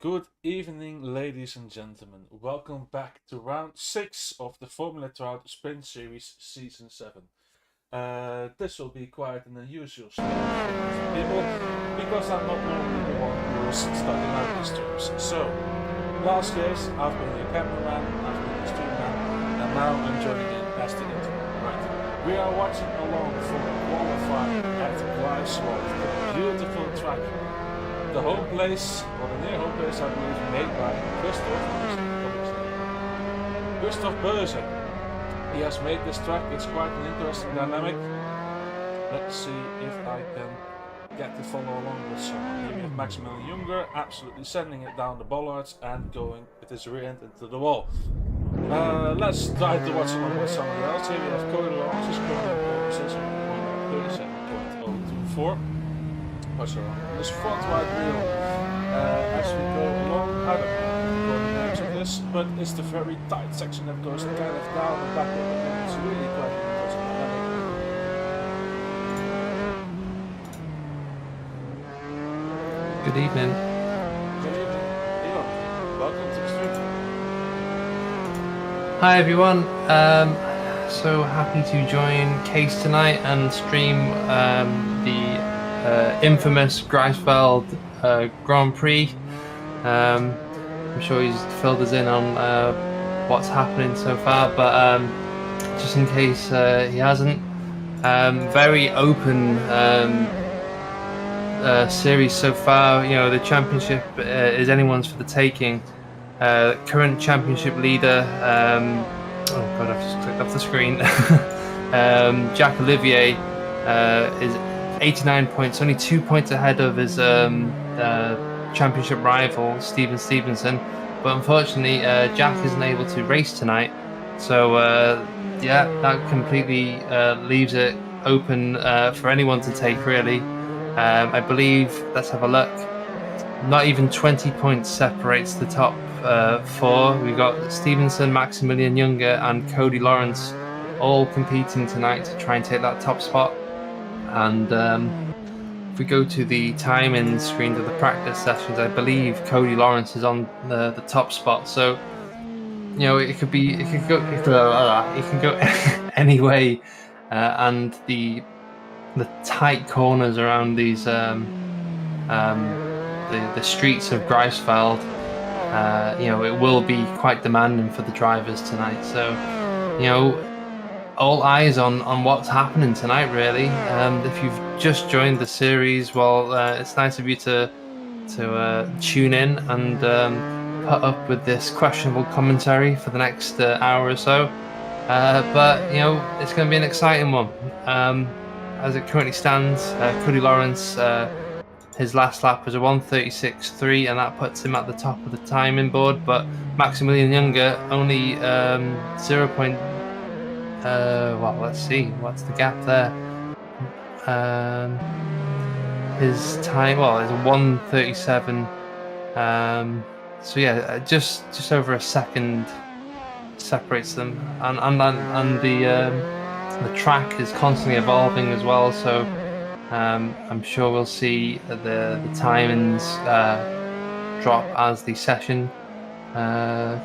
Good evening, ladies and gentlemen. Welcome back to round 6 of the Formula Trout Sprint Series Season 7. This will be quite an unusual start for people because I'm not normally the one who's starting out these streams. So, last years I've been the cameraman, I've been the streamer, and now I'm joining in as the intro. Right. We are watching along for the qualifying at Greifswald, the beautiful track. The home place, or the near home place, I believe, made by Christoph Beuze. He has made this track. It's quite an interesting dynamic. Let's see if I can get to follow along with someone. Here we have Maximilian Junger absolutely sending it down the bollards and going with his rear end into the wall. Let's try to watch along with someone else. Here we have Cody Lawrence, who's currently on 37.024. Watch around this front right wheel as we go along. I don't know the names of this, but it's the very tight section that goes kind of down and backward, and it's really quite an interesting dynamic. Good evening. Good evening, Elon. Welcome to the stream. Hi everyone. So happy to join Case tonight and stream the infamous Greifswald Grand Prix. I'm sure he's filled us in on what's happening so far, but just in case he hasn't, very open series so far. You know, the championship is anyone's for the taking. Current championship leader, oh god, I've just clicked off the screen. Jack Olivier is 89 points, only 2 points ahead of his championship rival Steven Stevenson, but unfortunately Jack isn't able to race tonight, so yeah, that completely leaves it open for anyone to take, really. I believe, let's have a look, not even 20 points separates the top four. We've got Stevenson, Maximilian Junger and Cody Lawrence all competing tonight to try and take that top spot. And if we go to the timing screen of the practice sessions, I believe Cody Lawrence is on the top spot. So, you know, it can go any way, and the tight corners around these the streets of Greifswald, you know, it will be quite demanding for the drivers tonight. So, you know, all eyes on what's happening tonight, really. If you've just joined the series, well, it's nice of you to tune in and put up with this questionable commentary for the next hour or so. But, you know, it's going to be an exciting one. As it currently stands, Cody Lawrence, his last lap was a 1:36.3, and that puts him at the top of the timing board. But Maximilian Junger only 0. Well, let's see, what's the gap there? His time, well, is 1:37. So yeah, just over a second separates them, and the track is constantly evolving as well. So I'm sure we'll see the timings drop as the session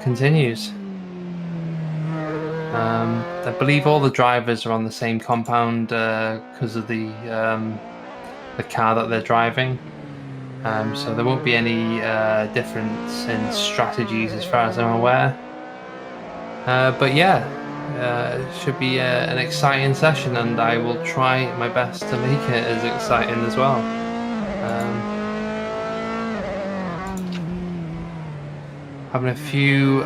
continues. I believe all the drivers are on the same compound because of the car that they're driving, so there won't be any difference in strategies as far as I'm aware. But yeah, it should be an exciting session, and I will try my best to make it as exciting as well. Having a few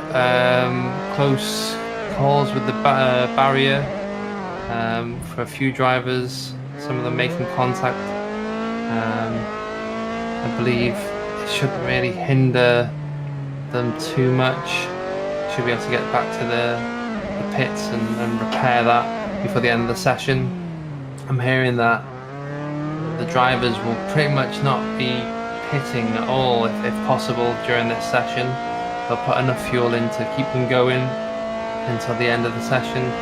close calls with the barrier for a few drivers, some of them making contact. I believe it shouldn't really hinder them too much. Should be able to get back to the pits and repair that before the end of the session. I'm hearing that the drivers will pretty much not be pitting at all if possible during this session. They'll put enough fuel in to keep them going until the end of the session.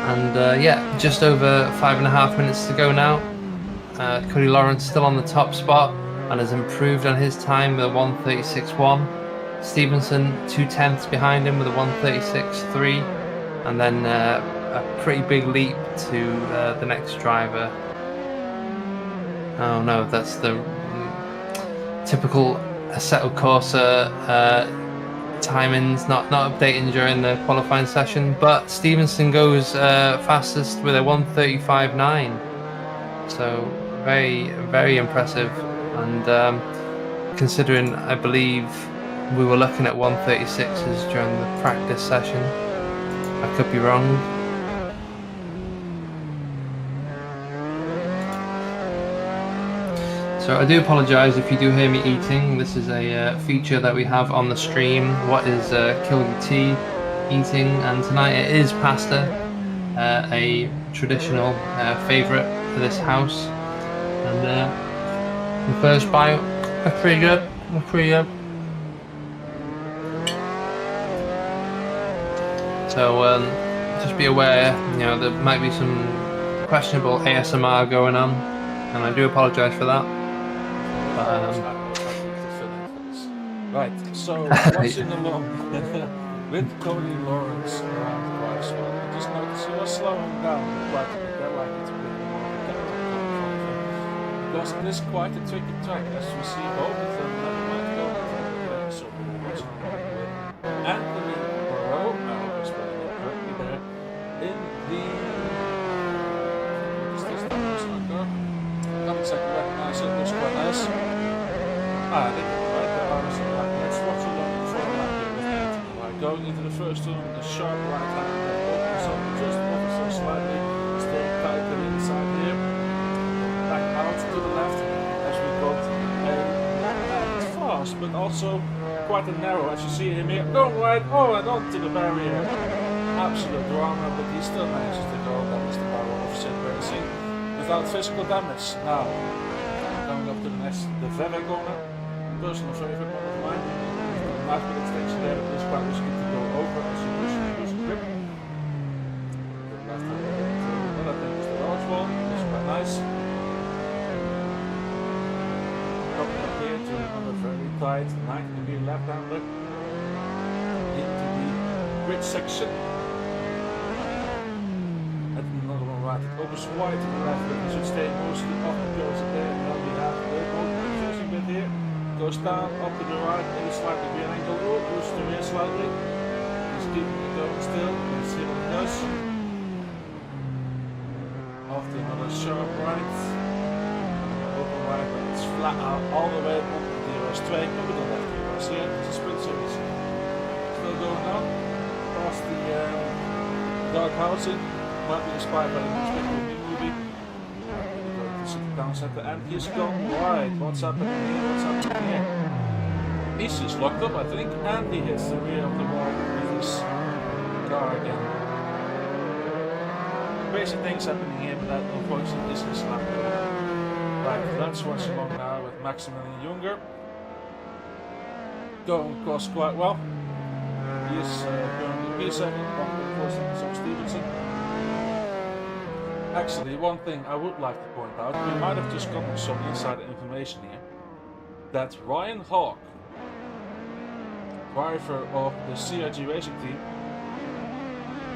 And yeah, just over 5.5 minutes to go now. Cody Lawrence still on the top spot. and has improved on his time with a 1:36.1. Stevenson 2/10 behind him with a 1:36.3, and then a pretty big leap to the next driver. Oh no, that's the typical Assetto Corsa timings, not updating during the qualifying session. But Stevenson goes fastest with a 1:35.9, so very impressive. And considering I believe we were looking at 1:36s during the practice session, I could be wrong. So I do apologise if you do hear me eating. This is a feature that we have on the stream. What is Kill Your Tea eating? And tonight it is pasta, a traditional favourite for this house. And the first bite, that's pretty good. So just be aware, there might be some questionable ASMR going on, and I do apologise for that. Right, so watching along with Tony Lawrence around Greifswald, I just noticed he was slowing down quite a bit. I like it a bit more of a character because it is quite a tricky track, as you see both of them never might go today, so we're watching with Anthony Barrow, I hope I'm spelling it correctly there, in the can't exactly recognize it, looks quite nice. I think it's right, the RSR. Let's watch along before the lap here with Anthony. Right, going into the first turn, a sharp right hand that opens up just ever so slightly, staying tight to the inside here. Back out to the left as we got a fast, but also quite a narrow, as you see him here. Going right, and onto the barrier. Absolute drama, but he still manages to go. That is the power of Sid Racing. Without physical damage. Now, going up to the next, the Veve corner, personal favourite one of mine. Nice bit extension there, but it is quite risky to go over as you lose grip. The left hand to I think is the large one, which is quite nice. Coming up here to another very tight 90-degree left-hander into the bridge section. Right, it opens wide to the left, but we should stay mostly off the goes there, and then we have the confusing bit here. Goes down, up to the right, maybe slightly rear angle, boosts the rear slightly. Just keeping it going still, let's see what it does. After another sharp right, open right, but it's flat out all the way up the DRS track, but we don't have DRS here, it's a sprint series. Still going on, past the dark housing. Might be inspired by the movie. Going to sit down center, and he's gone wide. What's happening here? He's just locked up, I think, and he hits the rear of the wall with his car again. Crazy things happening here, but that unfortunately isn't slap. Right, let's watch along now with Maximilian Junger. Going across quite well. He is currently P7, 1.4 seconds of Stevenson. Actually, one thing I would like to point out, we might have just gotten some insider information here, that Ryan Hawk, driver of the CRG Racing team,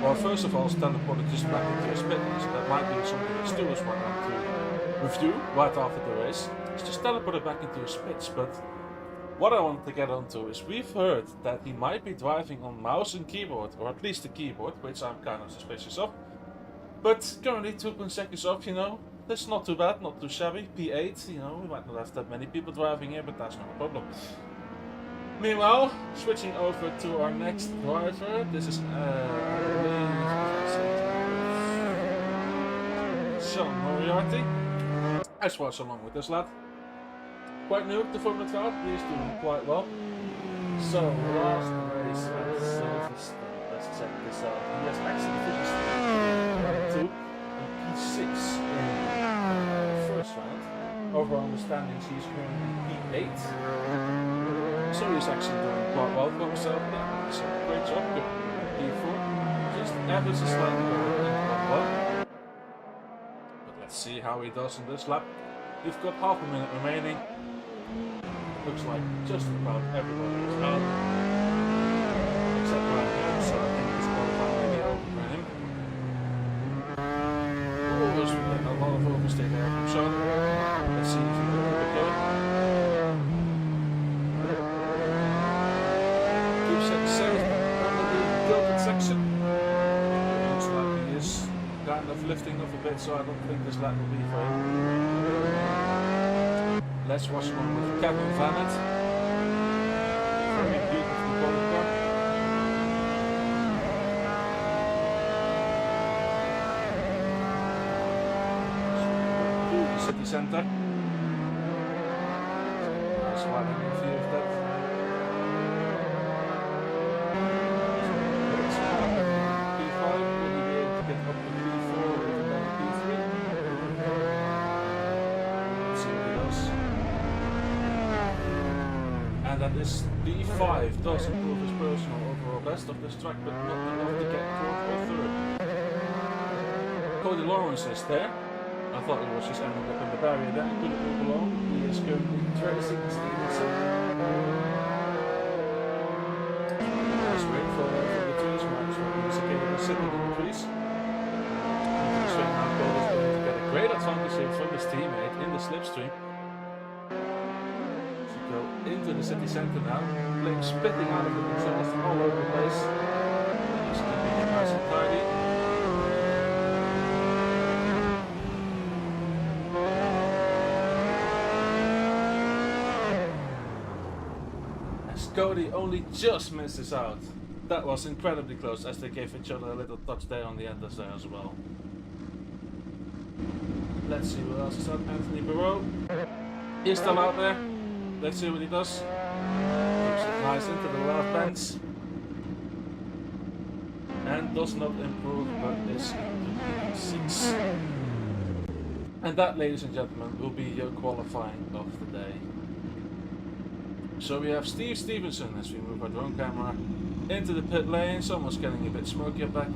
well, first of all, teleported just back into his pit, so that might be something that Stewards might want to review right after the race. He's just teleported back into his pits, but what I want to get onto is we've heard that he might be driving on mouse and keyboard, or at least the keyboard, which I'm kind of suspicious of. But currently 2.2 seconds off, that's not too bad, not too shabby. P8, we might not have that many people driving here, but that's not a problem. Meanwhile, switching over to our next driver, this is Sean Moriarty. Let's watch along with this lad. Quite new to Formula Trout, but he's doing quite well. So, last race at Silverstone, let's check this out. He has actually finished P2 and P6 in the first round. Overall understandings, he's currently P8. So he's actually doing quite well for himself. Yeah, he's a great job. P4. Just average is slightly better than P1. But let's see how he does in this lap. We've got half a minute remaining. Looks like just about everybody is out. Except Ryan Hill, so I think this qualifying may be over for him. Oh, there's a lot of overstay there from Sean. Let's see if he can keep it going. Keeps it safe under the gilded section. It looks like he is kind of lifting off a bit, so I don't think this lap will be for him. Let's watch one with Kevin Vanett. Very beautiful bowling car. The city centre. Nice wide angle view of that. P5, will he be able to get up to P4 or even P3? Let's see what he does. And that this P5 does improve his personal overall best of this track, but not enough to get fourth or third. Cody Lawrence is there. I thought it was just ending up in the barrier then, he couldn't move along. He is currently tracing Stevenson. Nice wait for the trees, Marcus Rodriguez again sitting in the trees. And straight now Cody's going to get a great advantage here from his teammate in the slipstream. Go into the city centre now, flames spitting out of the exhaust all over the place. He's keeping it nice and tidy. As Cody only just misses out. That was incredibly close as they gave each other a little touch there on the end there as well. Let's see what else is up. Anthony Barreau is still out there. Let's see what he does. Keeps it nice into the left bends. And does not improve, but is into P6. And that, ladies and gentlemen, will be your qualifying of the day. So we have Steve Stevenson as we move our drone camera into the pit lane. Someone's getting a bit smoky back.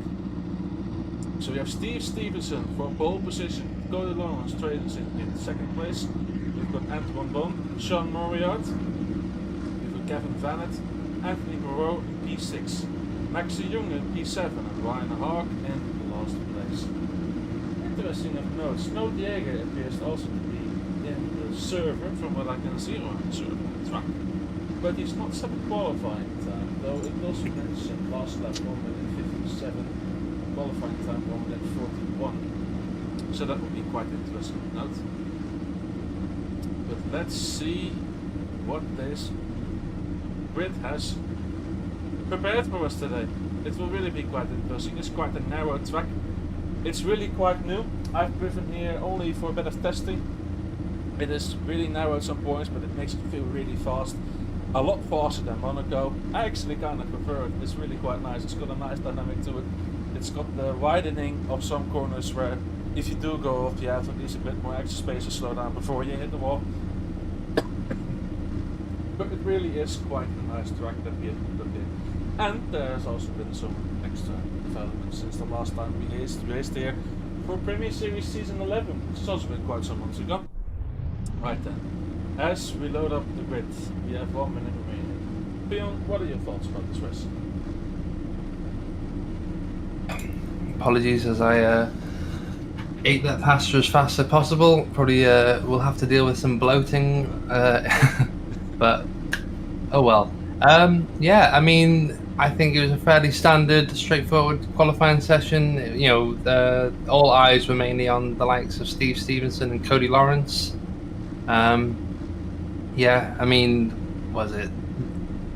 So we have Steve Stevenson for pole position. Cody Lawrence trades in second place. We've got Antoine Bond, Sean Moriarty, we've got Kevin Vanett, Anthony Moreau in P6, Maxi Jung in P7 and Ryan Haag in the last place. Interesting of note, Snow Diego appears also to be in the server from what I can see on the server on the track. But he's not set qualifying time, though it does mention last lap 1 minute 57, qualifying time 1 minute 41. So that would be quite interesting to note. But let's see what this grid has prepared for us today. It will really be quite interesting. It's quite a narrow track. It's really quite new. I've driven here only for a bit of testing. It is really narrow at some points, but it makes it feel really fast. A lot faster than Monaco. I actually kind of prefer it. It's really quite nice. It's got a nice dynamic to it. It's got the widening of some corners where if you do go off, you have at least a bit more extra space to slow down before you hit the wall. But it really is quite a nice track that we have put in. And there's also been some extra development since the last time we raced here for Premier Series Season 11, which has also been quite some months ago. Right then, as we load up the grid, we have 1 minute remaining. Bjorn, what are your thoughts about this race? Apologies as I ate that pasta as fast as possible. Probably will have to deal with some bloating, but oh well. Yeah, I mean, I think it was a fairly standard, straightforward qualifying session. You know, all eyes were mainly on the likes of Steve Stevenson and Cody Lawrence. Yeah, I mean, was it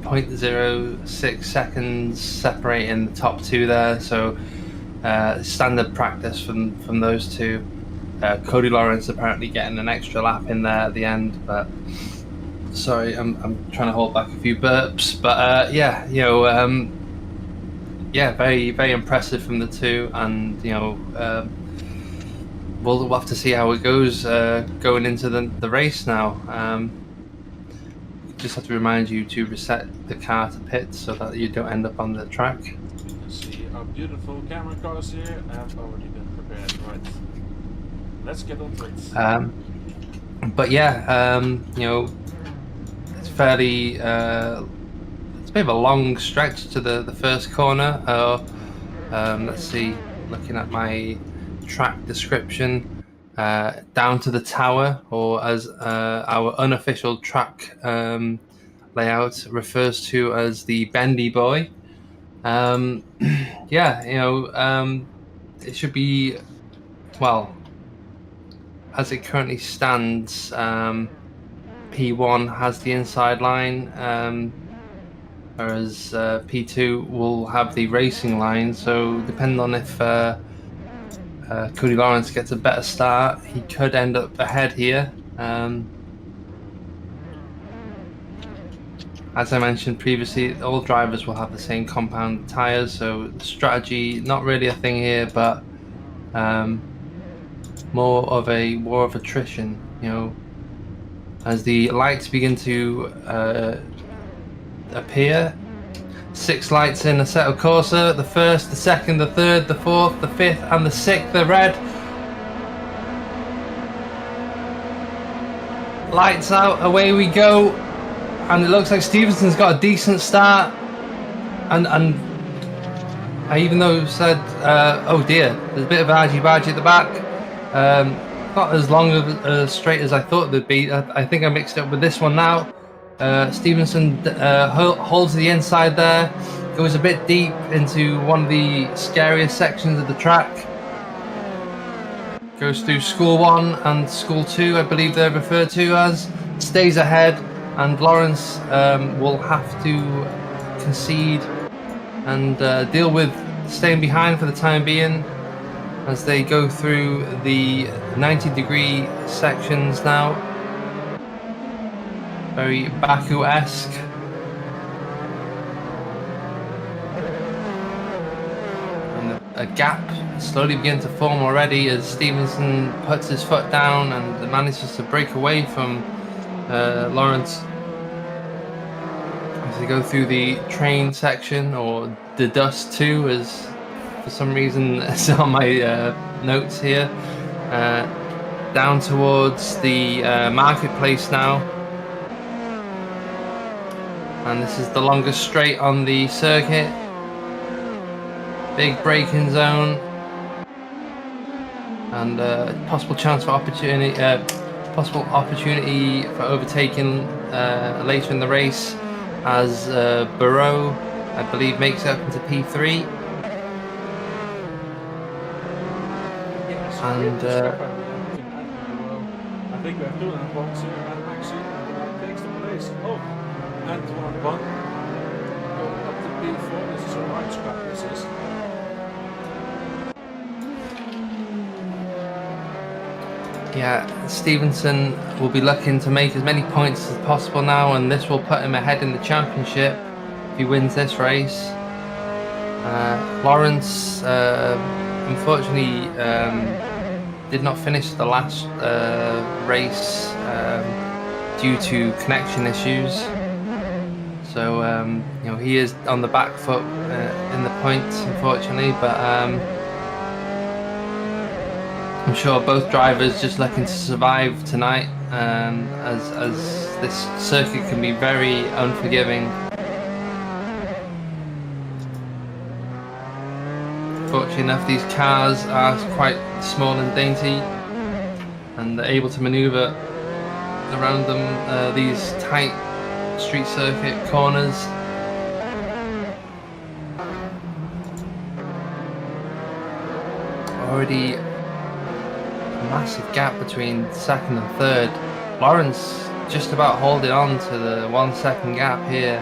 0.06 seconds separating the top two there? So standard practice from those two. Cody Lawrence apparently getting an extra lap in there at the end, but sorry, I'm trying to hold back a few burps. But yeah, you know, yeah, very very impressive from the two, and you know, we'll have to see how it goes going into the race now. Just have to remind you to reset the car to pit so that you don't end up on the track. You can see our beautiful camera cars here have already been prepared. Right, let's get on to it. But yeah, you know, fairly it's a bit of a long stretch to the first corner. Let's see, looking at my track description, down to the tower, or as our unofficial track layout refers to as the Bendy Boy. Yeah, it should be, well, as it currently stands, P1 has the inside line, whereas P2 will have the racing line. So depending on if Cody Lawrence gets a better start, he could end up ahead here. As I mentioned previously, all drivers will have the same compound tyres, so the strategy not really a thing here, but more of attrition. As the lights begin to appear. 6 lights in Assetto Corsa. The first, the second, the third, the fourth, the fifth, and the sixth are red. Lights out, away we go. And it looks like Stevenson's got a decent start. And I even though said, oh dear, there's a bit of argy-bargy at the back. Not as long as straight as I thought they'd be. I think I mixed it up with this one now. Stevenson holds the inside there, goes a bit deep into one of the scariest sections of the track. Goes through School 1 and School 2, I believe they're referred to as. Stays ahead, and Lawrence will have to concede and deal with staying behind for the time being as they go through the 90-degree sections now. Very Baku-esque. And a gap slowly begins to form already as Stevenson puts his foot down and manages to break away from Lawrence as they go through the train section, or the Dust 2 as for some reason it's on my notes here. Down towards the marketplace now. And this is the longest straight on the circuit. Big braking zone. And possible opportunity for overtaking later in the race as Barreau, I believe, makes it up into P3. Yes, And I think we have 2 and 1 soon, and Maxine takes the place. Oh, and 1 going up to P4. This is a right scrap. This is. yeah, Stevenson will be looking to make as many points as possible now, and this will put him ahead in the championship if he wins this race. Lawrence, unfortunately, did not finish the last race due to connection issues. So he is on the back foot in the points, unfortunately, but I'm sure both drivers just looking to survive tonight, as this circuit can be very unforgiving. Fortunately enough, these cars are quite small and dainty, and they're able to maneuver around them, these tight street circuit corners. Already a massive gap between second and third. Lawrence just about holding on to the 1 second gap here.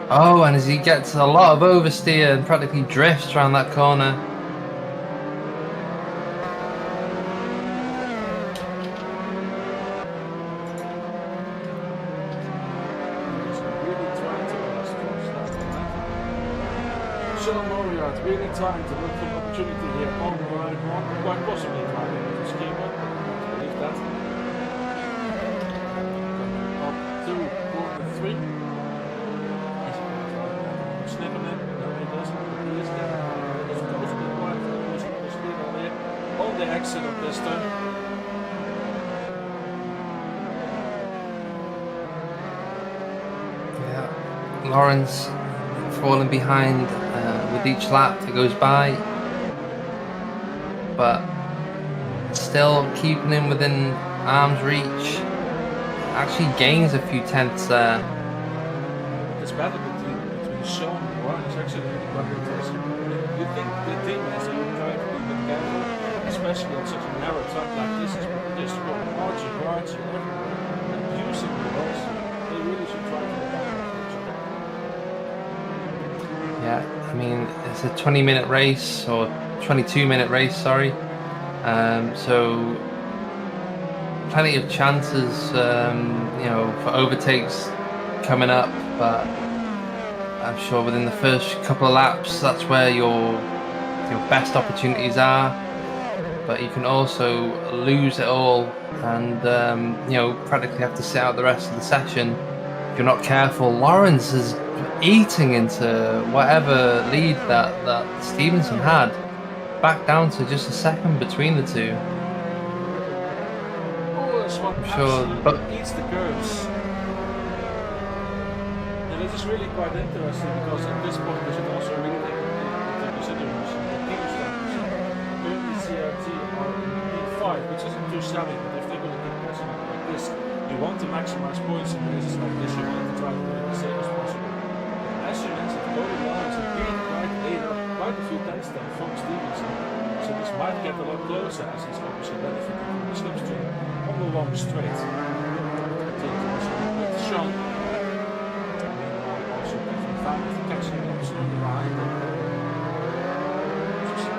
Oh, and as he gets a lot of oversteer and practically drifts around that corner. Really trying to look for an opportunity here on the right one, quite possibly driving into the schema. I believe that. Up to corner 3. He's snipping it. No, he doesn't. He is there. He's close to the right. He's on the exit of this turn. Lawrence falling behind with each lap that goes by, but still keeping him within arm's reach. Actually gains a few tenths there. It's battle between Sean and Lawrence actually quite interesting. You think the teammates are trying to be a bit careful, especially on such a narrow track like this, is just going arching everywhere and using the roads. They really should try to look out for each other. Yeah, I mean, it's a 20-minute race, or 22-minute race, sorry. So plenty of chances, you know, for overtakes coming up, but I'm sure within the first couple of laps, that's where your best opportunities are. But you can also lose it all, and you know, practically have to sit out the rest of the session if you're not careful. Lawrence is eating into whatever lead that Stevenson had, back down to just a second between the two. I'm sure, but eats the curves. And it is really quite interesting because at this point we should also really take into consideration the team strategy. Currently CRT are in P5, which isn't too shabby, but if they're going to keep pressing it like this, you want to maximize points in races like this, you want to try to do it the same as possible. But as you mentioned, Cody Lawrence indeed quite a few tenths there from Stevenson, so this might get a lot closer as he's obviously benefiting from the slipstream on the long straight. With Sean, also catching up on the line, just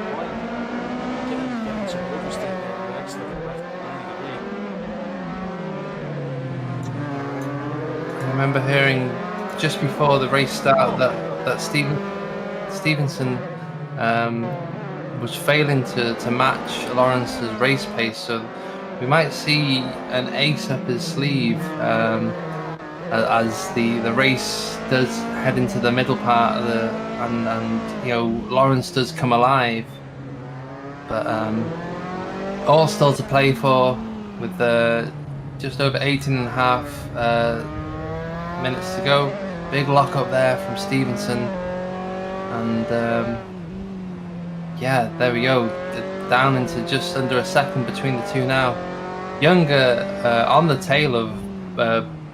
getting some overstay there, the extra left behind the lead. I remember hearing just before the race started that Stevenson was failing to match Lawrence's race pace, so we might see an ace up his sleeve as the race does head into the middle part of and you know, Lawrence does come alive, but all still to play for with just over 18.5 minutes to go. Big lock up there from Stevenson, and yeah, there we go, down into just under a second between the two now. Younger on the tail of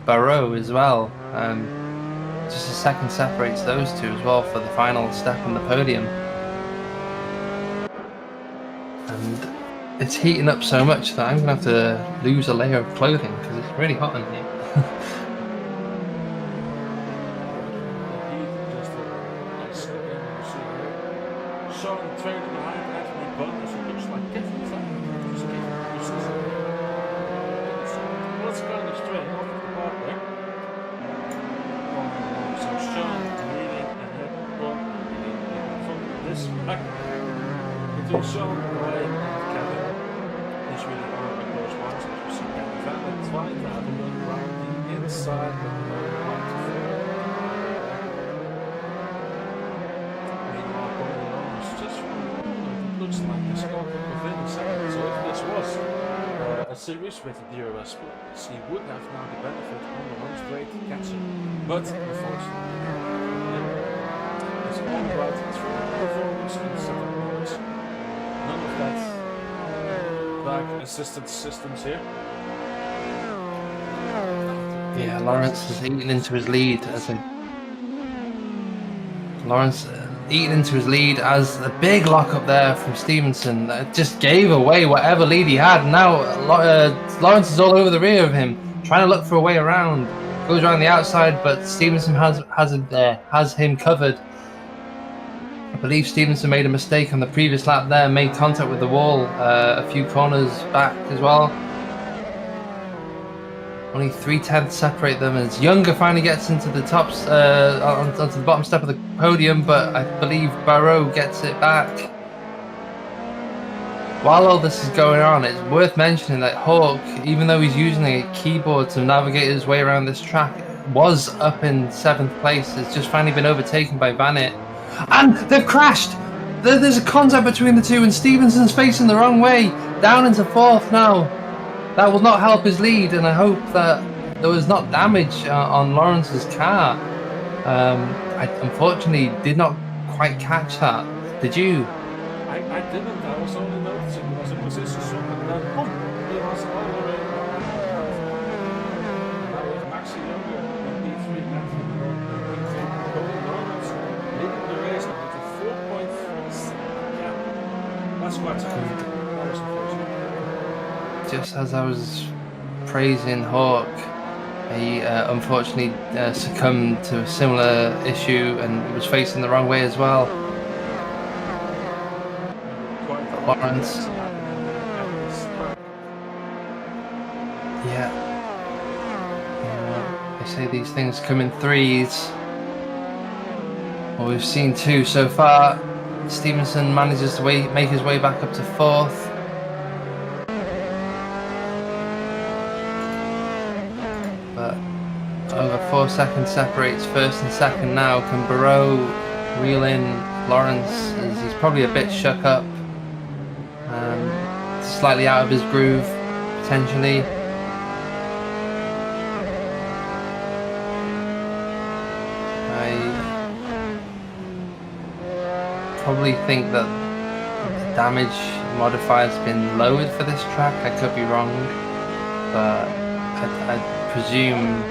Barrow as well. Just a second separates those two as well for the final step on the podium. And it's heating up so much that I'm going to have to lose a layer of clothing because it's really hot in here. Serious with the DRS splits, he would have now the benefit on the home straight catching, but unfortunately, it's all about true performance and setup. None of that back assisted systems here. Yeah, Lawrence is eating into his lead as the big lock up there from Stevenson that just gave away whatever lead he had. Now Lawrence is all over the rear of him, trying to look for a way around. Goes around the outside, but Stevenson has him covered. I believe Stevenson made a mistake on the previous lap there, made contact with the wall a few corners back as well. Only 3/10 separate them as Younger finally gets into the tops, onto the bottom step of the podium, but I believe Barrow gets it back. While all this is going on, it's worth mentioning that Hawk, even though he's using a keyboard to navigate his way around this track, was up in 7th place. It's just finally been overtaken by Vanit. And they've crashed! There's a contact between the two, and Stevenson's facing the wrong way, down into 4th now. That will not help his lead, and I hope that there was not damage on Lawrence's car. I unfortunately did not quite catch that. Did you? I didn't. I was only noticing there was a position swap and then boom, it was all the way behind. Now we have Maxi Younger in P3 and Cole Lawrence leading the race now with a 4.3 gap. That's quite significant. That was unfortunate. Just as I was praising Hawk, he unfortunately succumbed to a similar issue and was facing the wrong way as well. Lawrence. Yeah. They say these things come in threes. Well, we've seen two so far. Stevenson manages to make his way back up to fourth. But over 4 seconds separates first and second now. Can Barreau reel in Lawrence as he's probably a bit shook up? Slightly out of his groove, potentially. I probably think that the damage modifier's been lowered for this track. I could be wrong, but I presume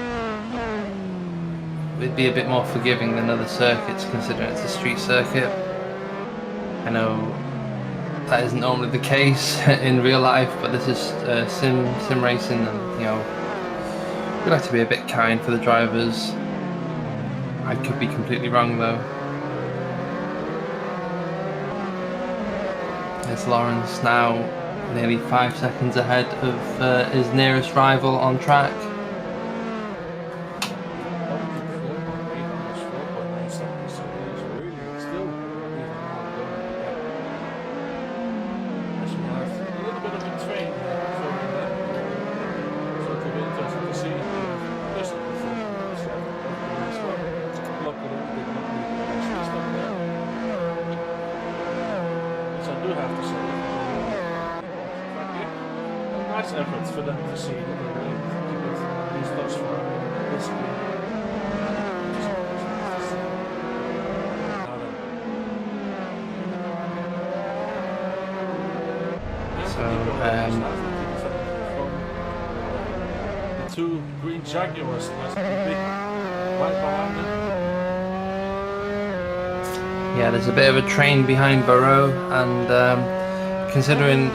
it'd be a bit more forgiving than other circuits, considering it's a street circuit. I know that isn't normally the case in real life, but this is sim racing, and you know, we like to be a bit kind for the drivers. I could be completely wrong though. There's Lawrence now nearly 5 seconds ahead of his nearest rival on track. Efforts for them to see that they really keep these thus far this year. The two green Jaguars was big right behind them. Yeah, there's a bit of a train behind Barreau, and considering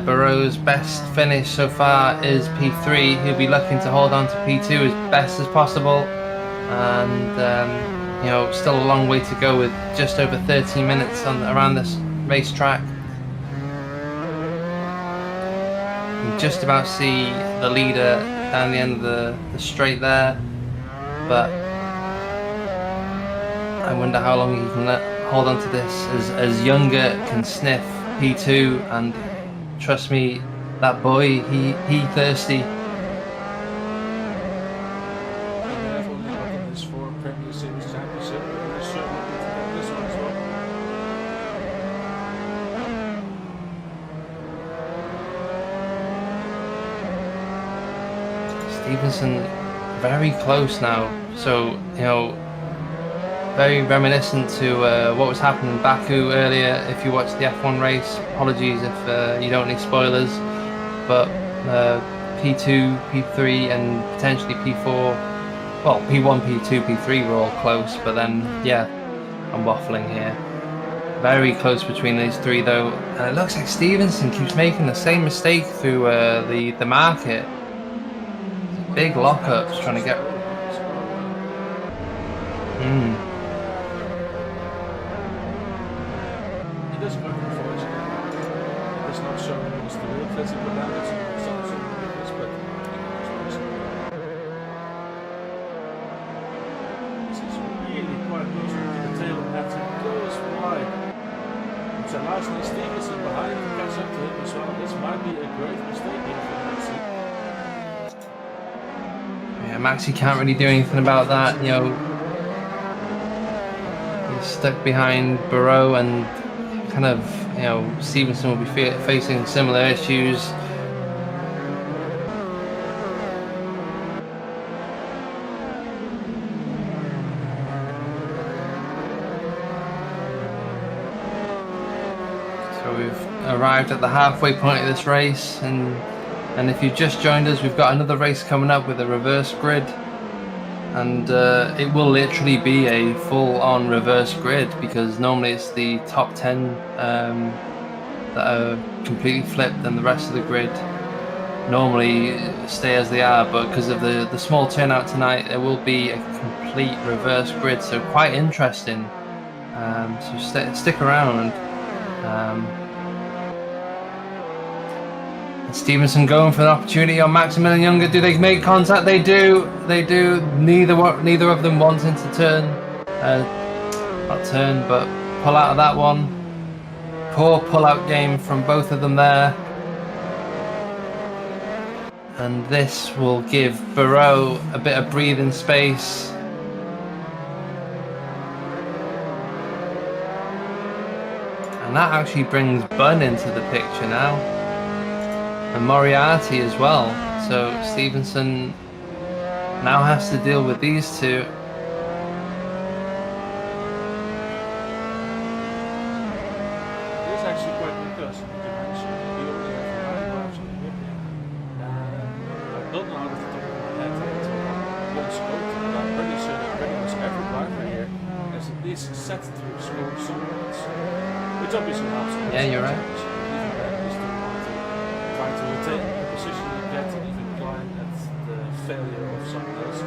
Barreau's best finish so far is P3, he'll be looking to hold on to P2 as best as possible, and you know, still a long way to go with just over 13 minutes around this racetrack. You can just about see the leader down the end of the straight there, but I wonder how long he can hold on to this, as Younger can sniff P2, and trust me, that boy, he thirsty. I've only gotten this for Premier Series Championship, and I sure want to get this one as well. Stevenson very close now, so you know, very reminiscent to what was happening in Baku earlier. If you watched the F1 race, apologies if you don't need spoilers, but P2, P3 and potentially P4, well, P1, P2, P3 were all close, but then yeah, I'm waffling here. Very close between these three though, and it looks like Stevenson keeps making the same mistake through the market. Big lockups trying to get. This one, unfortunately, it does not show us the real physical damage and something like this, but this is really quite easy to the tail as it goes wide. It's allows Stevenson behind to catch up to him as well. This might be a great mistake here for Maxi. Yeah, Maxi can't really do anything about that, you know. He's stuck behind Barreau, and kind of, you know, Stevenson will be facing similar issues. arrived at the halfway point of this race, and if you just joined us, we've got another race coming up with a reverse grid, and it will literally be a full-on reverse grid, because normally it's the top 10 that are completely flipped, and the rest of the grid normally stay as they are, but because of the small turnout tonight, there will be a complete reverse grid, so quite interesting. So stick around. Stevenson going for an opportunity on Maximilian Younger. Do they make contact? They do. They do. Neither of them wanting to turn, not turn, but pull out of that one. Poor pull-out game from both of them there. And this will give Barreau a bit of breathing space. And that actually brings Bunn into the picture now. And Moriarty as well. So Stevenson now has to deal with these two. Set to score some points, which obviously helps. Yeah, you're right. Even better is to want to try to retain the position you get, and even climb at the failure of someone else.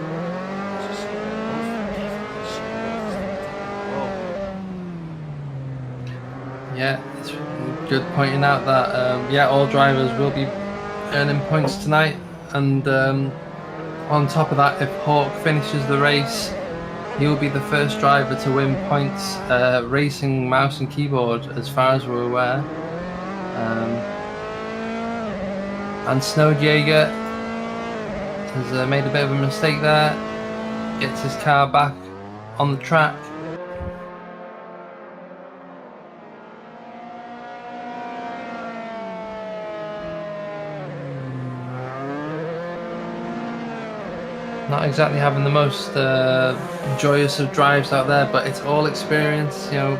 Yeah, it's good pointing out that yeah, all drivers will be earning points tonight, and on top of that, if Hawk finishes the race, he will be the first driver to win points racing mouse and keyboard, as far as we're aware. And Snowjaeger has made a bit of a mistake there. Gets his car back on the track. Not exactly having the most joyous of drives out there, but it's all experience, you know.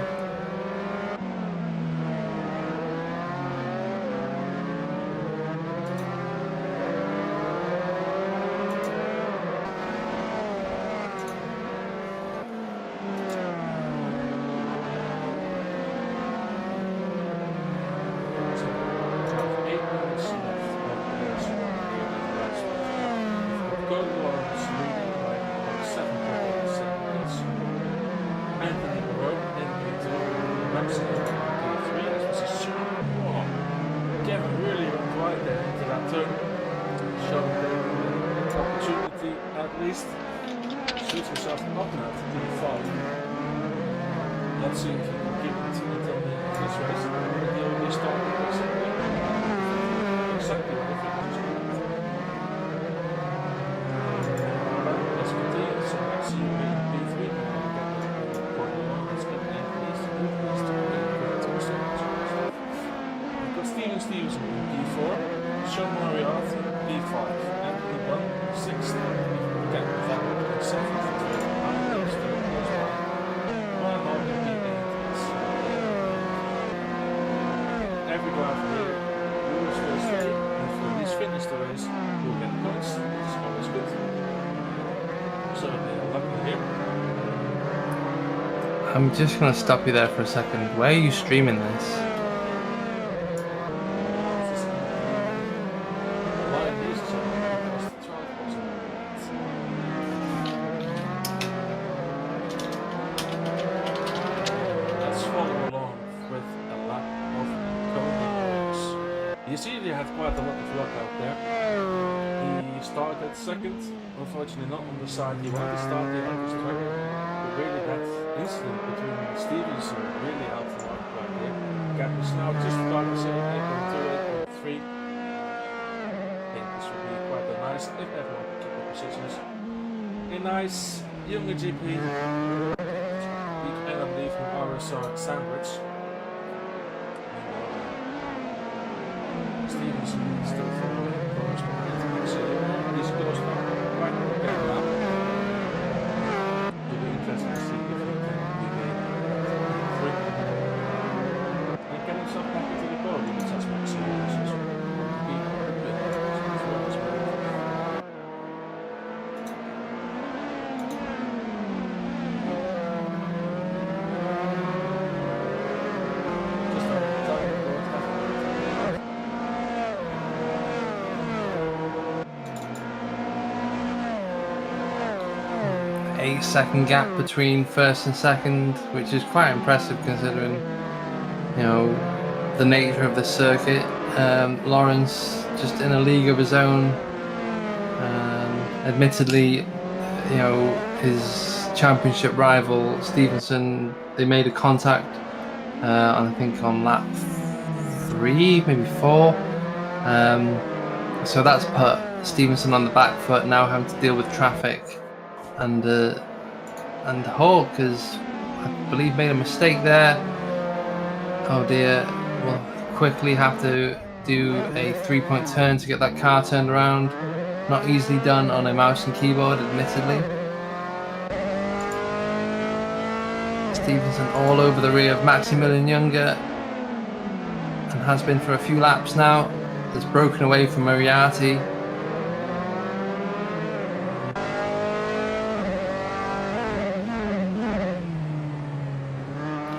Let's see if he can keep it until the end of this race. He'll be starting exactly what the finish is. Let's continue. So let's see you in P3. Let's get the increase We've got Stevenson in P4, Sean Moriarty P5, Anthony Bunn 6th, Ken Van 7th. Every driver here who is first three, and if at least finish the race, will get points, which is always good. So they are lucky here. I'm just going to stop you there for a second. Where are you streaming this? You see, they had quite a lot of luck out there. He started second, unfortunately not on the side he wanted to start, he had to struggle. But really that incident between Stevenson really helped him out right here. Gap is now just starting to say 8.2, 8.3. I think this would be quite a nice, if everyone can keep the positions. A nice younger GP. And I believe from RSR sandwich. Stevenson is still following close behind. So he's close now, quite okay now. It'll be interesting to see if he can regain 3 and get himself back into the podium. 8-second gap between first and second, which is quite impressive considering, you know, the nature of the circuit. Lawrence just in a league of his own. Admittedly, you know, his championship rival Stevenson, they made a contact, I think on lap 3, maybe 4. So that's put Stevenson on the back foot, now having to deal with traffic. And Hawk has, I believe, made a mistake there. Oh dear, we'll quickly have to do a 3-point turn to get that car turned around. Not easily done on a mouse and keyboard, admittedly. Stevenson all over the rear of Maximilian Younger, and has been for a few laps now. Has broken away from Moriarty.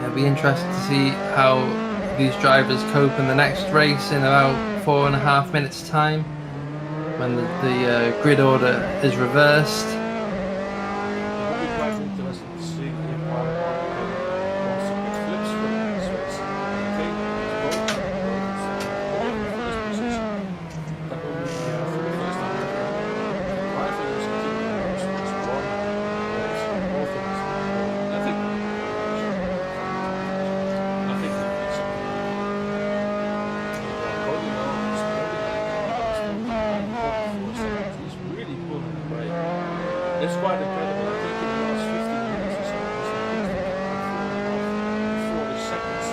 It'll be interesting to see how these drivers cope in the next race in about 4.5 minutes time, when the grid order is reversed. It would be quite interesting to see if one wants to get flips for this race. Okay, it's both in the first position. That will be for the first time ever. Driving is one race, both of us. I think it's it's quite incredible. I think in the last 15 minutes or so, it's 40 seconds.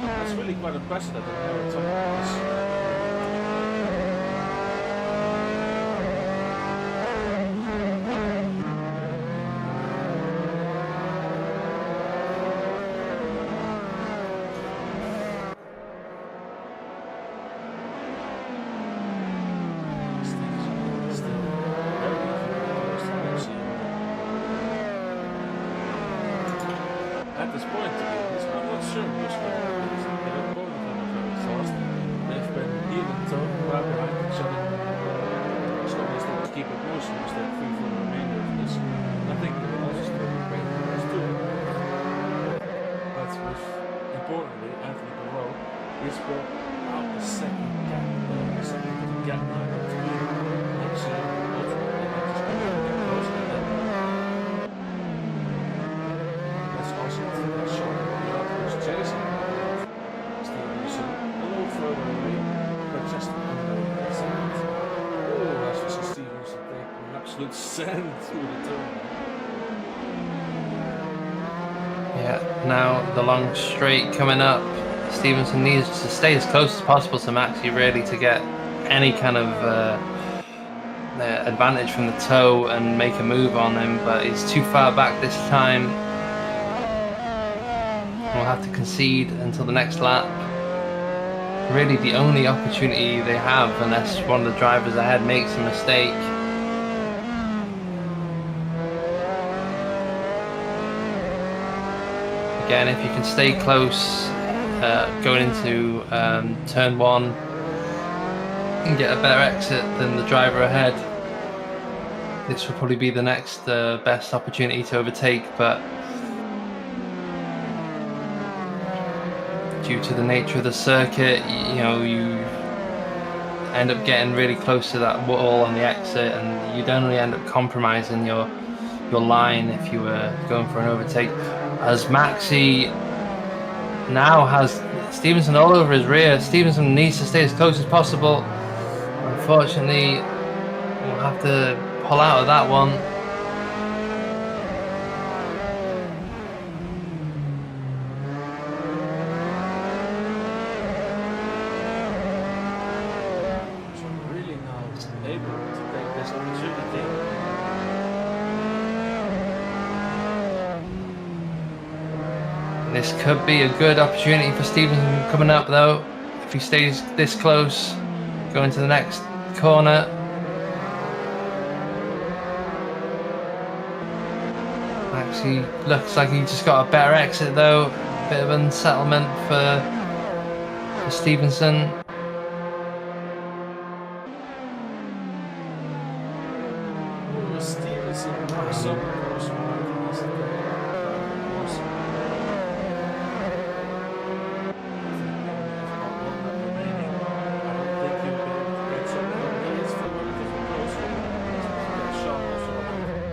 That's really quite impressive that they're on top of this. At this point, I'm not sure who's going to win. They're both of them are very fast. They've been even towed right behind each other. So they still to keep it motion as they're free for the remainder of this. I think they will also still be great numbers too. But with, importantly, Anthony Barrow is brought out the second gap now between Maxi and ultimately just going to get close to them. Also through that shot, who's chasing Stevenson a little further away, but just under that second. Oh, that's just Stevenson taking an absolute send through the turn. Yeah, now the long straight coming up. Stevenson needs to stay as close as possible to Maxi, really, to get any kind of advantage from the toe and make a move on him, but he's too far back this time. We'll have to concede until the next lap. Really the only opportunity they have, unless one of the drivers ahead makes a mistake. Again, if you can stay close going into turn 1 and get a better exit than the driver ahead, this will probably be the next best opportunity to overtake, but due to the nature of the circuit, you know, you end up getting really close to that wall on the exit, and you'd only end up compromising your line if you were going for an overtake. As Maxi now has Stevenson all over his rear, Stevenson needs to stay as close as possible. Unfortunately, we'll have to pull out of that one. This could be a good opportunity for Stevenson coming up, though, if he stays this close, going to the next corner. Actually, looks like he just got a better exit, though. Bit of unsettlement for Stevenson. was Stevenson or someone goes wide. That's the was. I think we only have about 1 lap remaining. I don't think he'll be able to catch up. No, he is still relatively close. Get Sean also ahead.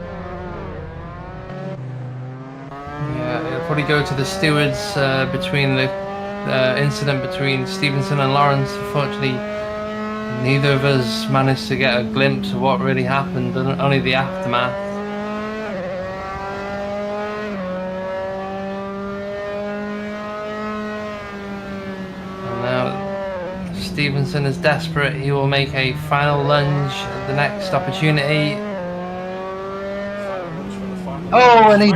Yeah, it'll probably go to the stewards between the incident between Stevenson and Lawrence. Unfortunately, neither of us managed to get a glimpse of what really happened, only the aftermath. And now Stevenson is desperate. He will make a final lunge at the next opportunity. Oh, and he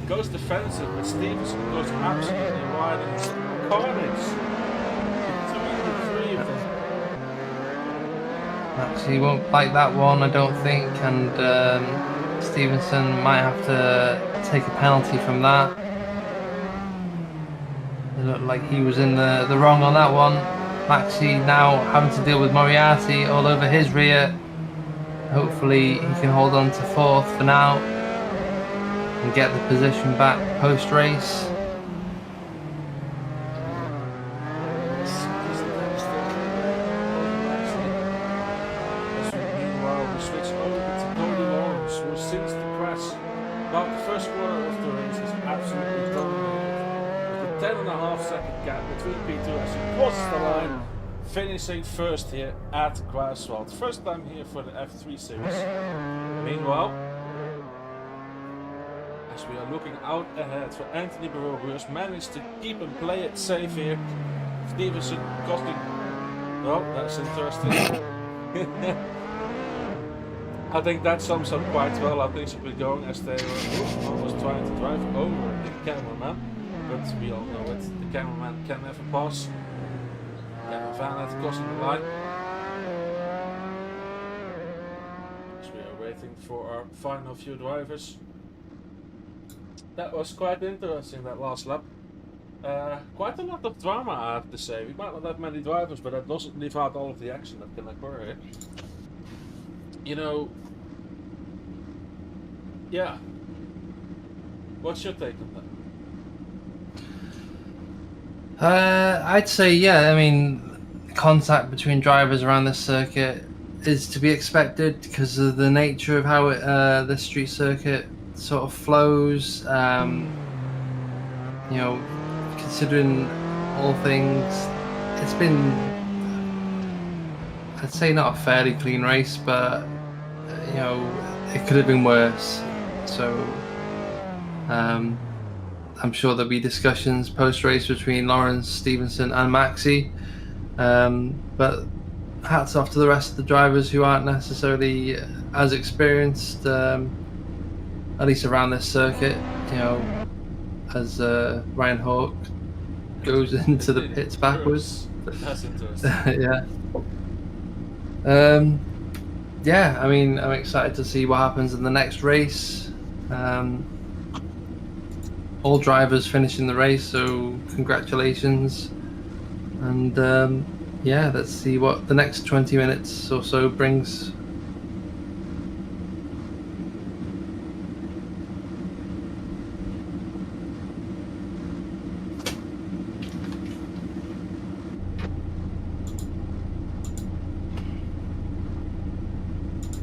goes defensive, but Stevenson goes absolutely wide and it's carnage between the three of them. Actually, he won't like that one, I don't think, and Stevenson might have to take a penalty from that. It looked like he was in the wrong on that one. Maxi now having to deal with Moriarty all over his rear. Hopefully he can hold on to fourth for now and get the position back post-race. Meanwhile, we switch over to Tony Lawrence, who since the crash about the first quarter of the race is absolutely dominated. With a 10.5 second gap between P2 as he crosses the line, finishing first here at Greifswald. First time here for the F3 series. Meanwhile, as we are looking out ahead for Anthony Barreau, who has managed to keep and play it safe here. Stevenson costing. Oh, that's interesting. I think that sums up quite well how things have been going as they were almost trying to drive over the cameraman. But we all know it, the cameraman can never pass. Yeah, Van Aert crossing the line. As we are waiting for our final few drivers. That was quite interesting, that last lap. Quite a lot of drama, I have to say. We might not have many drivers, but that doesn't leave out all of the action that can occur here. You know, yeah. What's your take on that? I'd say, yeah, I mean, contact between drivers around this circuit is to be expected because of the nature of how the street circuit sort of flows. You know, considering all things, it's been, I'd say, not a fairly clean race, but you know, it could have been worse. So I'm sure there'll be discussions post-race between Lawrence, Stevenson and Maxi, but hats off to the rest of the drivers who aren't necessarily as experienced, at least around this circuit, you know, as Ryan Hawk goes into the pits backwards. That's interesting. Yeah, I mean, I'm excited to see what happens in the next race. All drivers finishing the race, so congratulations. And yeah, let's see what the next 20 minutes or so brings.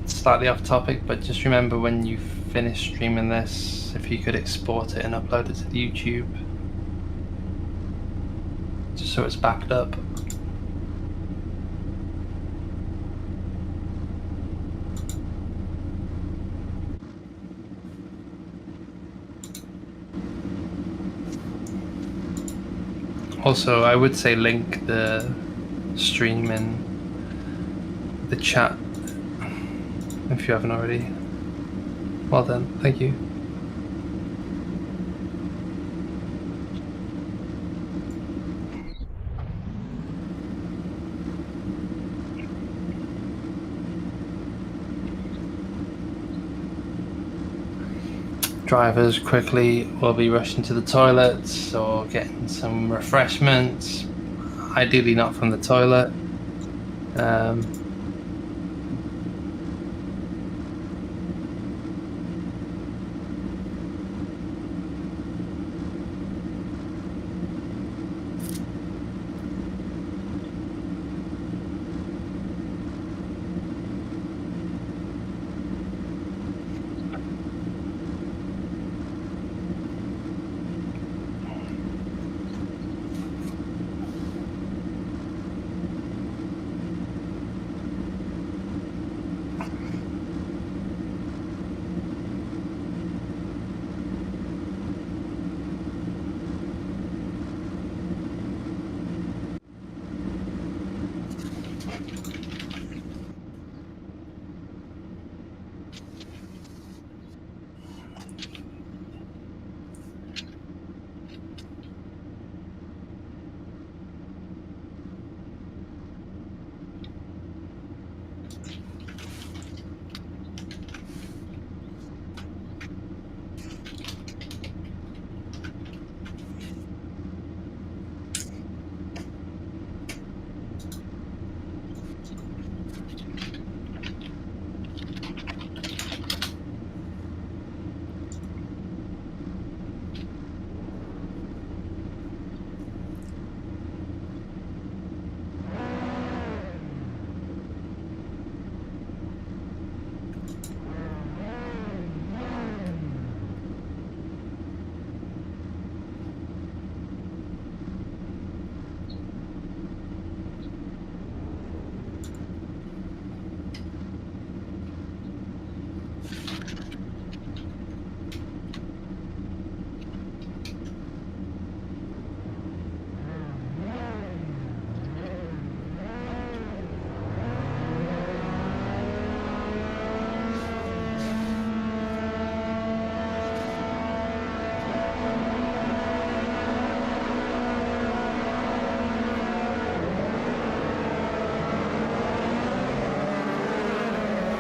Slightly off topic, but just remember when you finish streaming this, if you could export it and upload it to YouTube, just so it's backed up. Also, I would say link the stream in the chat if you haven't already. Well done, thank you. Drivers quickly will be rushing to the toilets or getting some refreshments, ideally not from the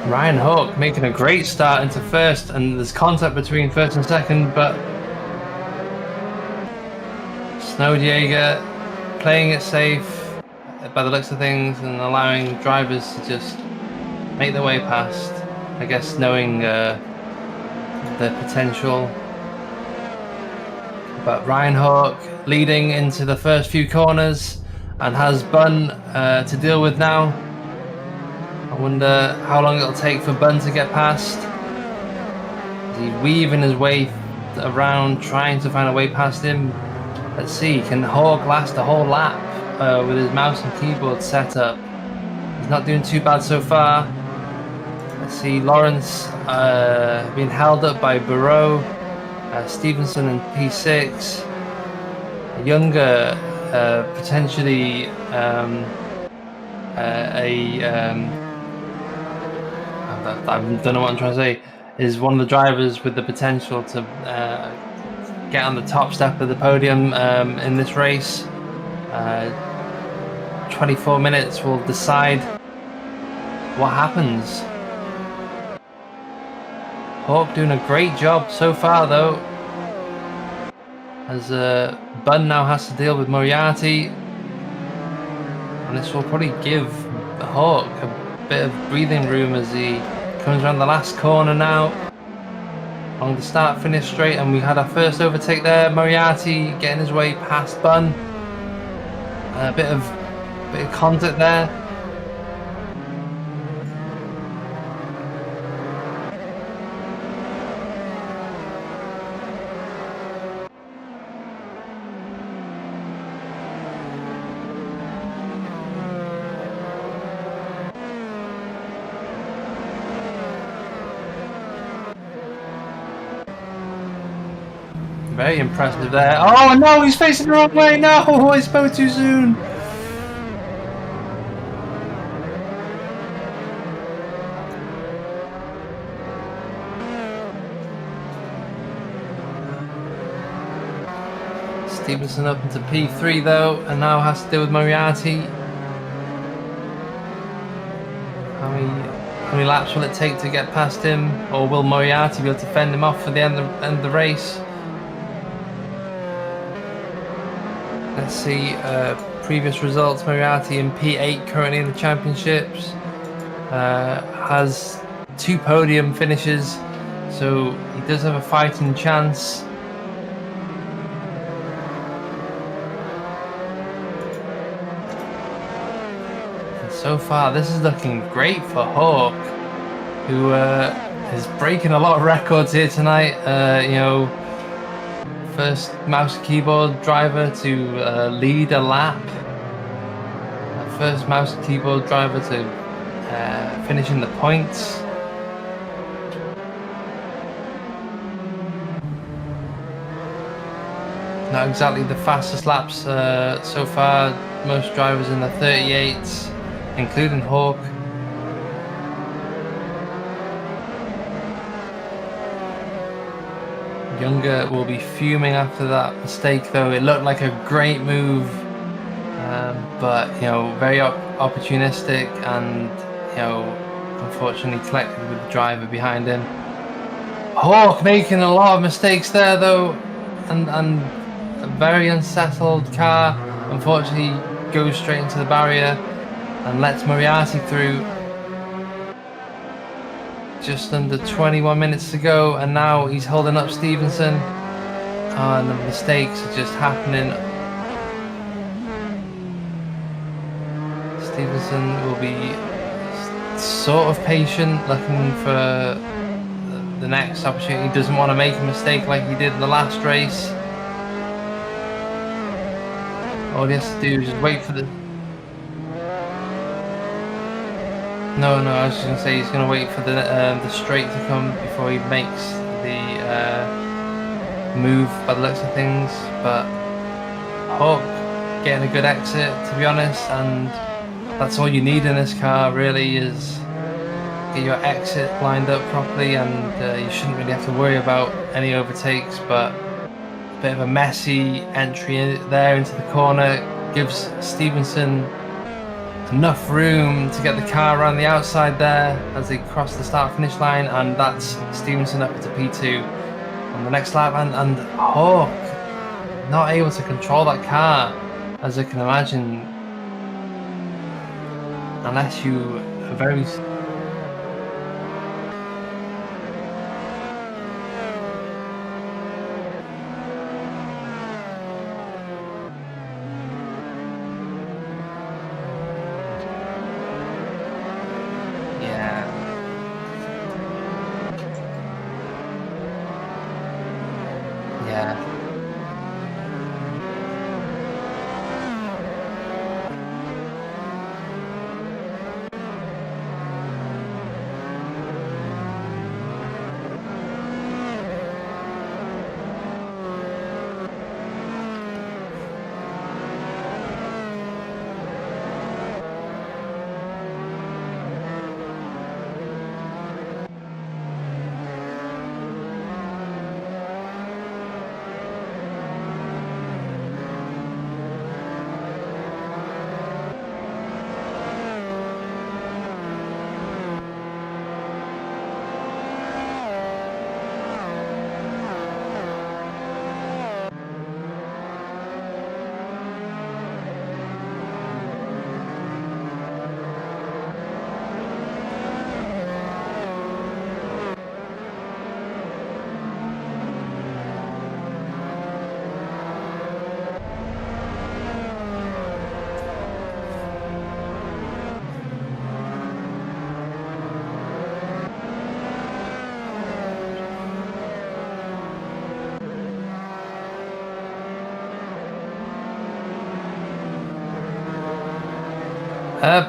Ryan Hawk making a great start into first, and there's contact between first and second, but Snowjaeger playing it safe by the looks of things and allowing drivers to just make their way past, I guess knowing the potential. But Ryan Hawk leading into the first few corners and has Bun to deal with now. I wonder how long it'll take for Bun to get past. He's weaving his way around, trying to find a way past him. Let's see, can Hawk last a whole lap with his mouse and keyboard set up? He's not doing too bad so far. Let's see, Lawrence being held up by Barreau, Stevenson in P6. Younger, potentially I don't know what I'm trying to say, is one of the drivers with the potential to get on the top step of the podium in this race. 24 minutes will decide what happens. Hawk doing a great job so far though, as Bun now has to deal with Moriarty, and this will probably give Hawk a bit of breathing room as he comes around the last corner now along the start finish straight. And we had our first overtake there, Moriarty getting his way past Bun. A bit of contact there. Very impressive there. Oh no, he's facing the wrong way. No, I spoke too soon. Stevenson up into P3 though, and now has to deal with Moriarty. How many laps will it take to get past him, or will Moriarty be able to fend him off for the end of the race? Let's see previous results. Moriarty in P8 currently in the championships, has 2 podium finishes, so he does have a fighting chance. And so far this is looking great for Hawk, who is breaking a lot of records here tonight. You know, first mouse and keyboard driver to lead a lap. First mouse and keyboard driver to finish in the points. Not exactly the fastest laps so far. Most drivers in the 38s, including Hawk. Younger will be fuming after that mistake though. It looked like a great move, but you know, very opportunistic, and you know, unfortunately collected with the driver behind him. Hawk making a lot of mistakes there though, and a very unsettled car unfortunately goes straight into the barrier and lets Moriarty through. Just under 21 minutes to go, and now he's holding up Stevenson, and the mistakes are just happening. Stevenson will be sort of patient, looking for the next opportunity. He doesn't want to make a mistake like he did in the last race. All he has to do is just wait for the... No, I was just going to say he's going to wait for the straight to come before he makes the move by the looks of things. But Hawk getting a good exit, to be honest, and that's all you need in this car really, is get your exit lined up properly, and you shouldn't really have to worry about any overtakes. But a bit of a messy entry there into the corner gives Stevenson enough room to get the car around the outside there as they cross the start-finish line, and that's Stevenson up into P2 on the next lap, and Hawk not able to control that car, as I can imagine, unless you are very... Yeah.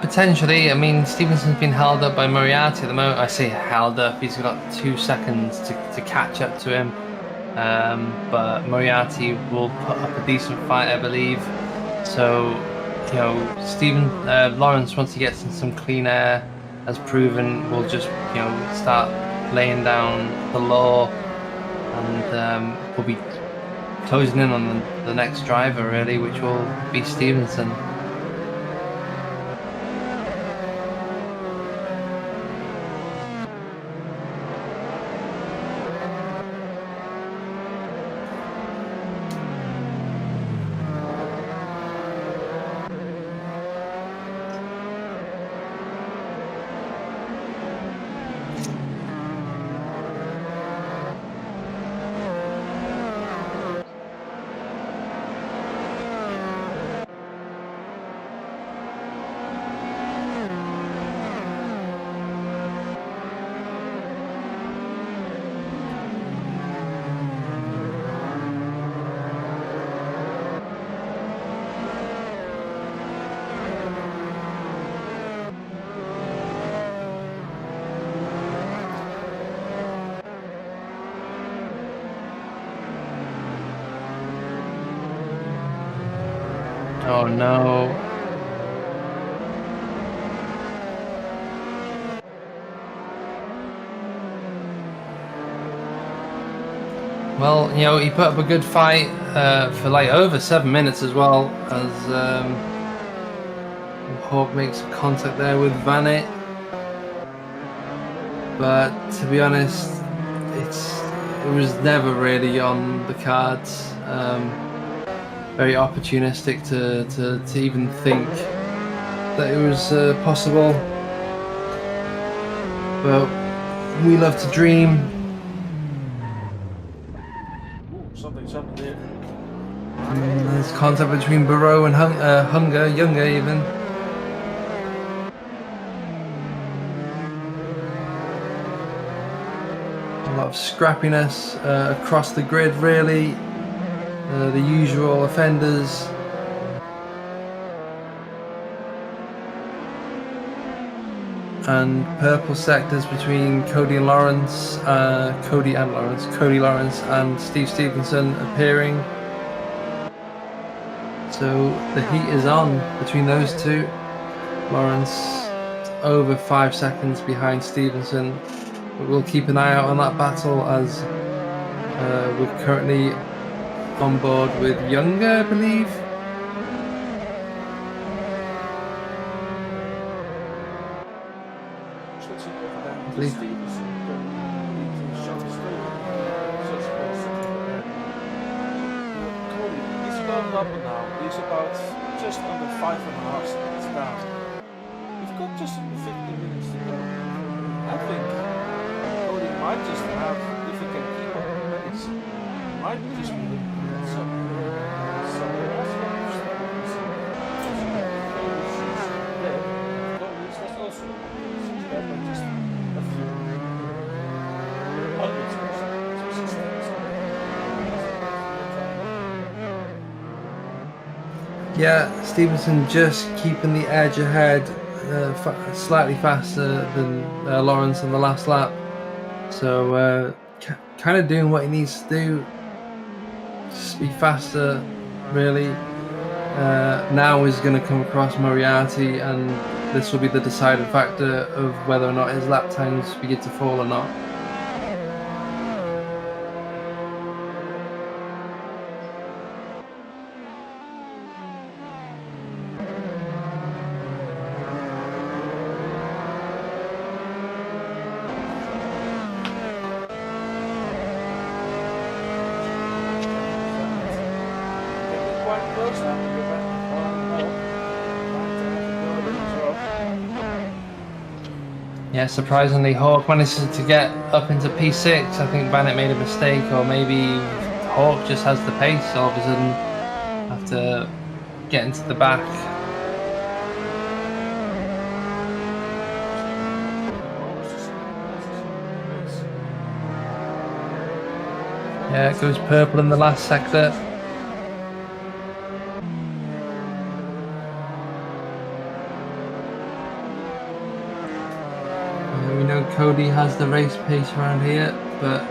Potentially. I mean, Stevenson's been held up by Moriarty at the moment. I say held up, he's got 2 seconds to catch up to him. But Moriarty will put up a decent fight, I believe. So, you know, Lawrence, once he gets in some clean air, as proven, will just, you know, start laying down the law, and we'll be closing in on the next driver, really, which will be Stevenson. Oh no. Well, you know, he put up a good fight for like over 7 minutes as well, as Hawk makes contact there with Vanet. But to be honest, it was never really on the cards. Very opportunistic to even think that it was possible. But we love to dream. Ooh, something's happened there. There's contact between Barrow and Younger even. A lot of scrappiness across the grid, really. The usual offenders. And purple sectors between Cody Lawrence and Steve Stevenson appearing. So the heat is on between those two. Lawrence over 5 seconds behind Stevenson, but we'll keep an eye out on that battle, as we're currently on board with Younger, I believe. Verstappen now, he's about just under 5.5 seconds down. We've got just under 15 minutes to go. I think Cody might just have, if he can keep up the pace, might just be looking at something. So that's what I'm starting to see. Cody's was also that by just a few hundreds of seconds. Yeah, Stevenson just keeping the edge ahead, slightly faster than Lawrence on the last lap. So kind of doing what he needs to do, just be faster, really. Now is going to come across Moriarty, and this will be the deciding factor of whether or not his lap times begin to fall or not. Yeah, surprisingly, Hawk managed to get up into P6. I think Bennett made a mistake, or maybe Hawk just has the pace all of a sudden after getting to the back. Yeah, it goes purple in the last sector. We know Cody has the race pace around here, but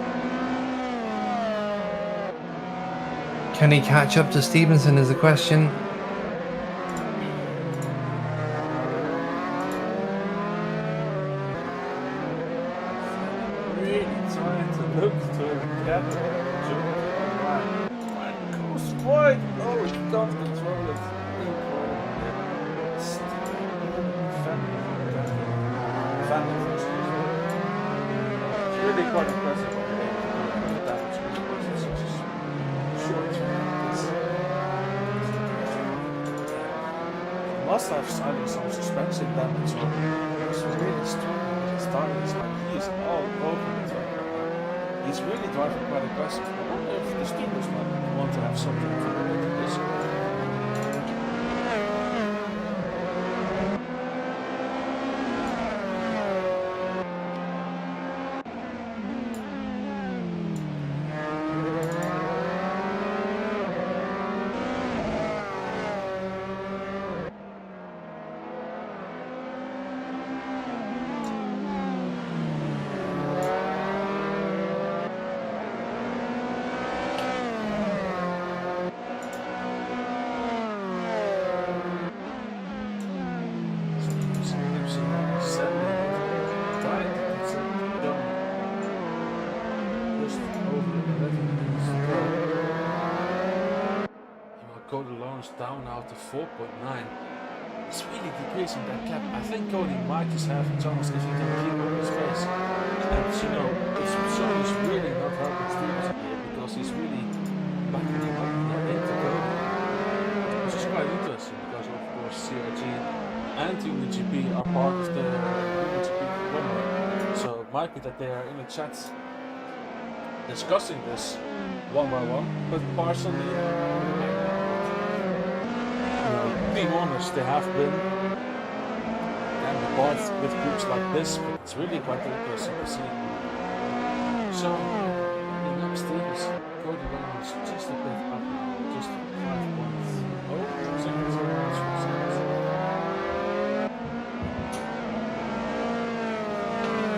can he catch up to Stevenson is the question. Really trying to look to get goes wide. Oh, he can't control it. It's really quite impressive when you're able to do that much because it's such a short He must have either some suspension damage or he's really struggling with his tires. Like he's all over the track right now. He's really driving quite aggressive. I wonder if the stewards might want to have something to do with this. Down now to 4.9. It's really decreasing that gap. I think Cody might just have a chance if he can keep up his pace. And you know, it's really not helping Stevenson here because he's really backing him up into Cody. Which is quite interesting because of course CRG and UniGP are part of the UniGP conglomerate. So it might be that they are in the chat discussing this one by one, but partially being honest, they have been part with groups like this, but it's really quite interesting to see. So, in upstairs, Cody Lawrence just a bit up now, just 5.0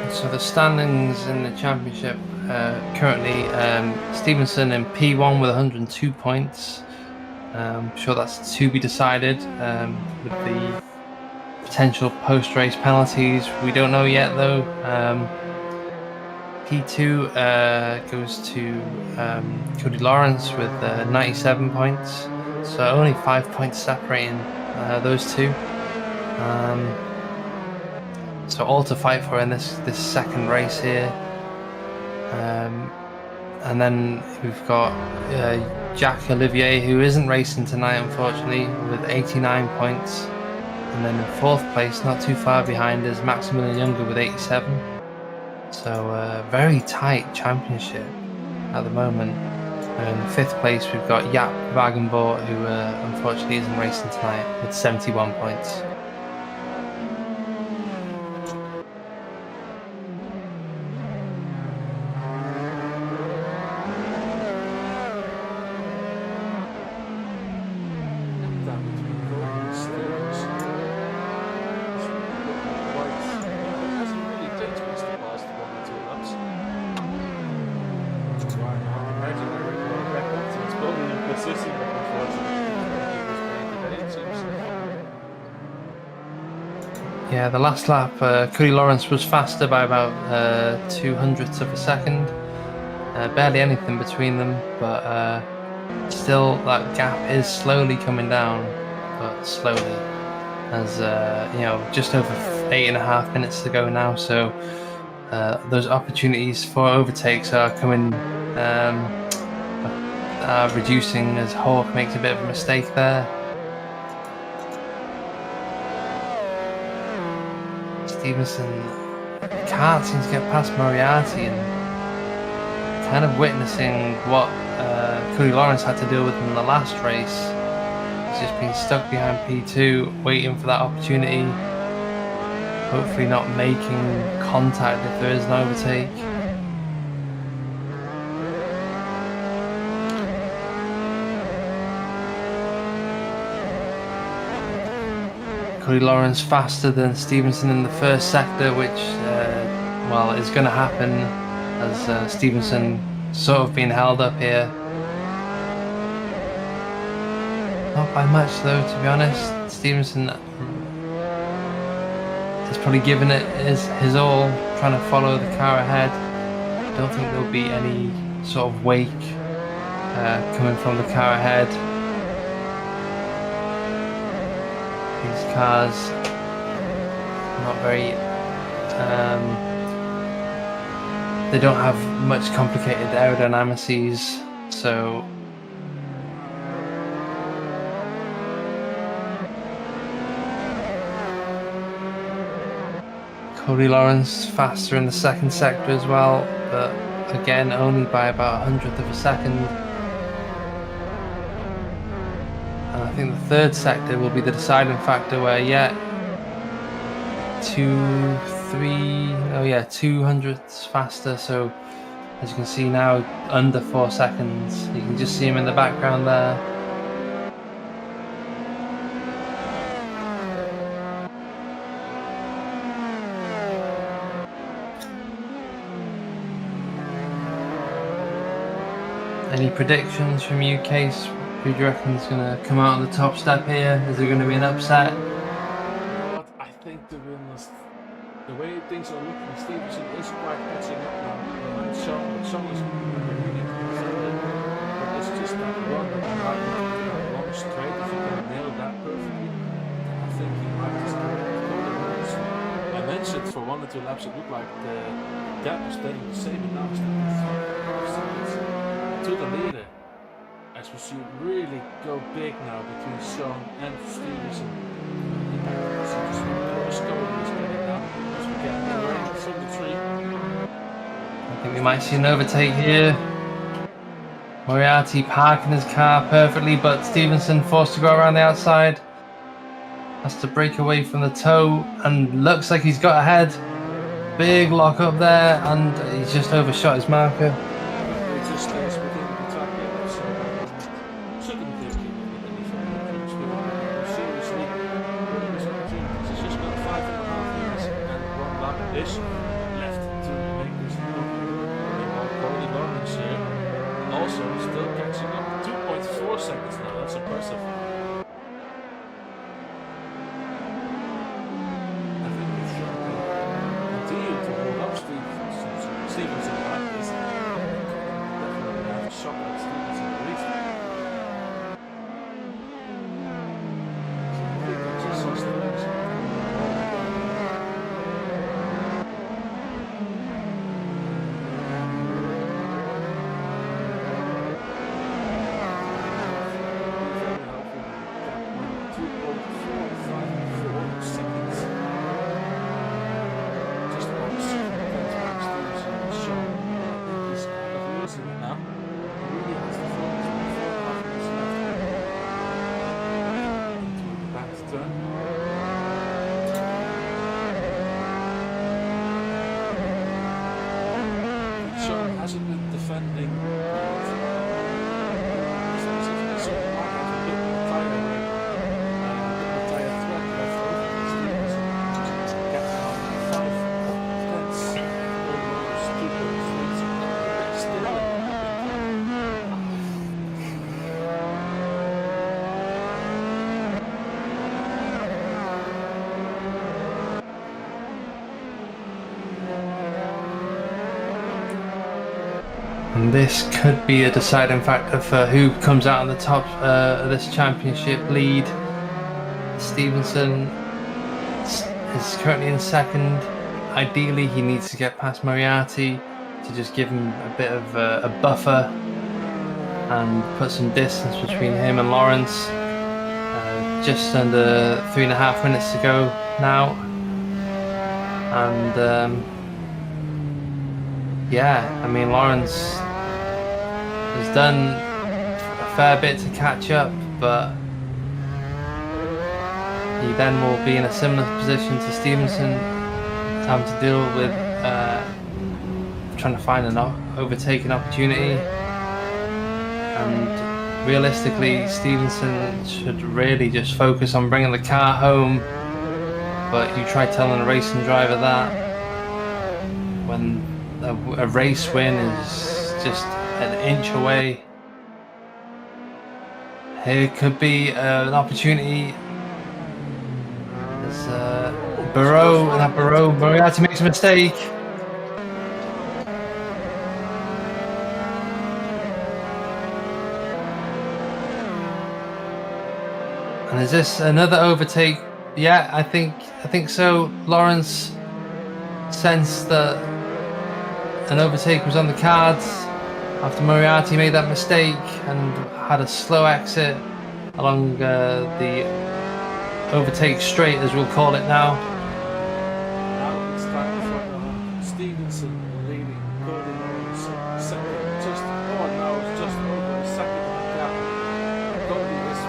seconds. So the standings in the championship currently Stevenson in P1 with 102 points. I'm sure that's to be decided with the potential post-race penalties. We don't know yet though. P2 goes to Cody Lawrence with 97 points. So only 5 points separating those two. So all to fight for in this second race here. And then we've got Jack Olivier, who isn't racing tonight, unfortunately, with 89 points. And then in 4th place, not too far behind, is Maximilian Younger with 87. So very tight championship at the moment. And in 5th place, we've got Jaap Wagenboort, who unfortunately isn't racing tonight, with 71 points. Yeah, the last lap, Cody Lawrence was faster by about 200ths of a second. Barely anything between them, but still that gap is slowly coming down, but slowly. As just over 8.5 minutes to go now, so those opportunities for overtakes are coming, reducing as Hawk makes a bit of a mistake there. Stevenson can't seem to get past Moriarty, and kind of witnessing what Cody Lawrence had to deal with in the last race. He's just been stuck behind P2, waiting for that opportunity, hopefully not making contact if there is an overtake. Cody Lawrence faster than Stevenson in the first sector, which is going to happen as Stevenson sort of being held up here. Not by much though, to be honest. Stevenson is probably giving it his all, trying to follow the car ahead. I don't think there'll be any sort of wake coming from the car ahead. These cars not very they don't have much complicated aerodynamics, so Cody Lawrence faster in the second sector as well, but again only by about 100th of a second. And I think the third sector will be the deciding factor, where 200ths faster. So as you can see now, under 4 seconds. You can just see him in the background there. Any predictions from you, Case? Who do you reckon is going to come out on the top step here? Is there going to be an upset? But I think the way things are looking, Stevenson is quite catching up now. Sean is really defended, but it's just that run that he might need to do that long straight. If he can nail that perfectly, then I think he might just go the rules. I mentioned for 1 or 2 laps it looked like the gap was staying the same, and now it's like 3.5 seconds to the leader. As we see it really go big now between Sean and Stevenson. I think we might see an overtake here. Moriarty parking his car perfectly, but Stevenson forced to go around the outside. Has to break away from the toe, and looks like he's got ahead. Big lock up there, and he's just overshot his marker. hasn't been defending. Defensively, so he might have a bit more tire weight, a bit more tire threat left over for Stevenson. Get down 5 tenths over those 2.3, so it's still a big And this could be a deciding factor for who comes out on the top of this championship lead. Stevenson is currently in second. Ideally, he needs to get past Moriarty to just give him a bit of a buffer and put some distance between him and Lawrence. Just under 3.5 minutes to go now. And yeah, I mean, Lawrence has done a fair bit to catch up, but he then will be in a similar position to Stevenson, having to deal with trying to find an overtaking opportunity. And realistically, Stevenson should really just focus on bringing the car home, but you try telling a racing driver that when a race win is just an inch away. Here could be an opportunity. There's Moriarty makes a mistake. And is this another overtake? Yeah, I think so. Lawrence sensed that an overtake was on the cards after Moriarty made that mistake and had a slow exit along the overtake straight, as we'll call it now. Now it's time for Stevenson leading Cody Lawrence second. Just now it's just over a second on the gap. Cody is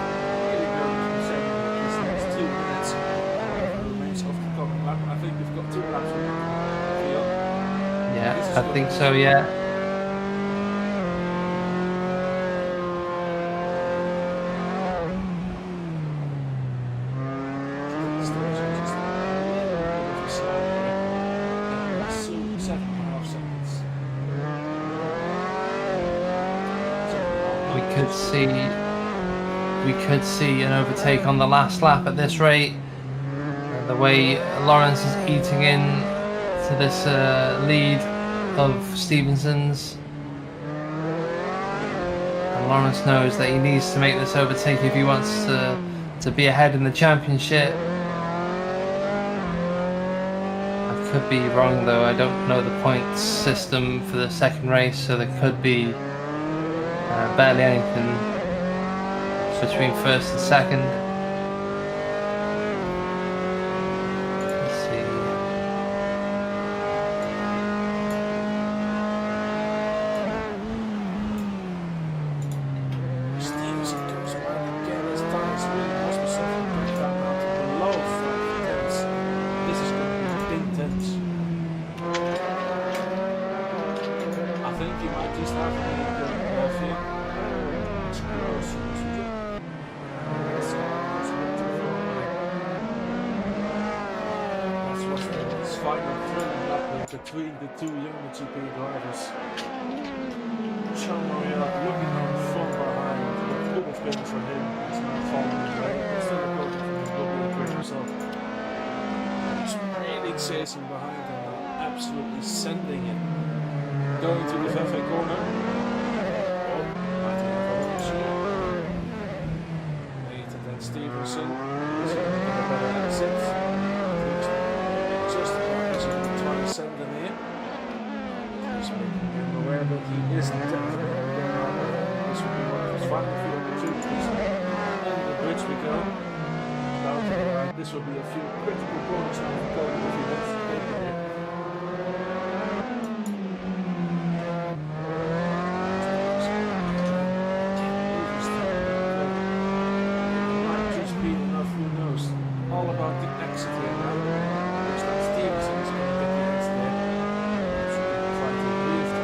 really going to be saving these next 2 minutes. Whatever remains of the coming lap. I think we've got 2 laps on the field. Yeah, I think so, yeah. We could see an overtake on the last lap at this rate. The way Lawrence is eating in to this lead of Stevenson's, and Lawrence knows that he needs to make this overtake if he wants to be ahead in the championship. I could be wrong though, I don't know the points system for the second race, so there could be barely anything between first and second. Let's see. Stevenson comes around again. His tires really must be suffering a breakdown now to below 5 tenths. This is going to be intense. I think he might just have to make the here. It's close. Final thrilling lap between the 2 young GP drivers. Sean Moriarty looking on from behind. What could have been for him is not falling away. Still a goal from him, will be a great result. He's really chasing behind him now, absolutely sending it. Going to the Fefe corner. Oh, might have a shot. Later than Stevenson. He's going to get a better exit. Send them in. He's making him aware that he is definitely going on. This will be one of his final few opportunities. And the bridge we go. This will be a few critical corners now for Cody if he wants to take it here. Might just be enough, who knows. All about the exit here now. Looks like Stevenson is going to get the exit there. Try to breathe the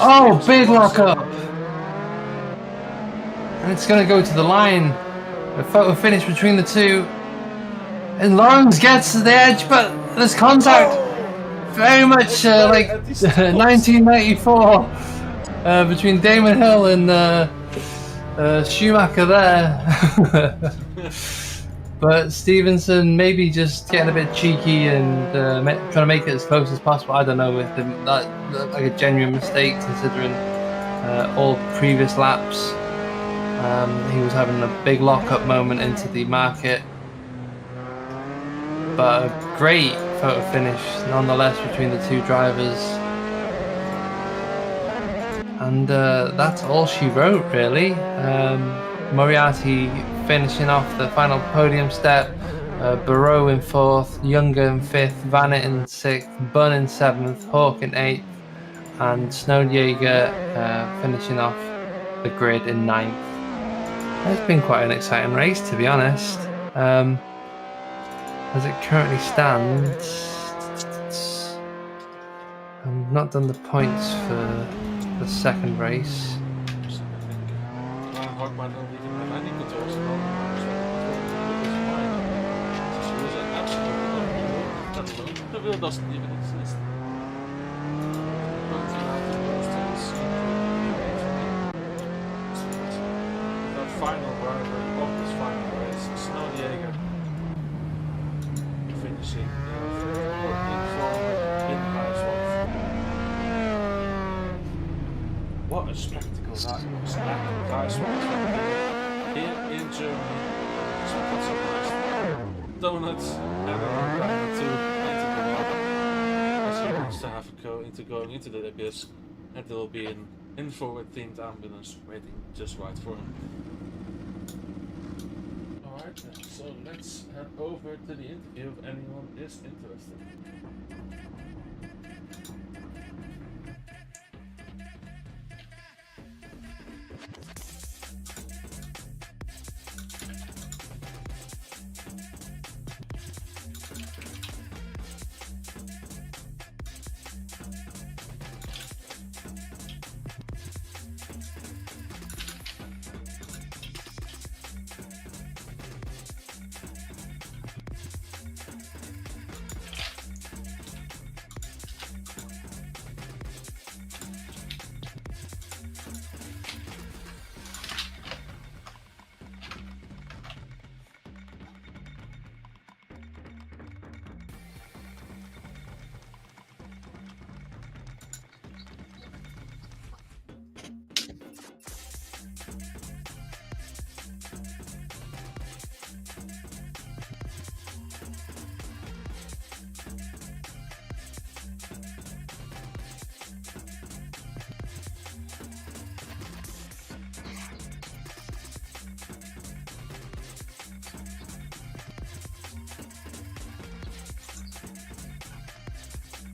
Oh, big lockup! And it's going to go to the line. A photo finish between the two. And Lawrence gets to the edge, but there's contact. Very much like 1994 between Damon Hill and Schumacher there. But Stevenson maybe just getting a bit cheeky and trying to make it as close as possible. I don't know if that looked like a genuine mistake considering all previous laps. He was having a big lock-up moment into the market. But a great photo finish nonetheless between the two drivers. And that's all she wrote, really. Moriarty finishing off the final podium step, Barreau in 4th, Younger in 5th, Vannet in 6th, Bunn in 7th, Hawke in 8th, and Snowjaeger finishing off the grid in 9th. It's been quite an exciting race, to be honest. As it currently stands, I've not done the points for the second race. The wheel doesn't even exist. The final driver of this final race, Snowjaeger, finishing in Greifswald. What a spectacle that was at Greifswald here in Germany. So got some nice donuts and a driver too. He wants to have a going into the abyss, and there will be an in-forward themed ambulance waiting just right for him. Alright, so let's head over to the interview if anyone is interested.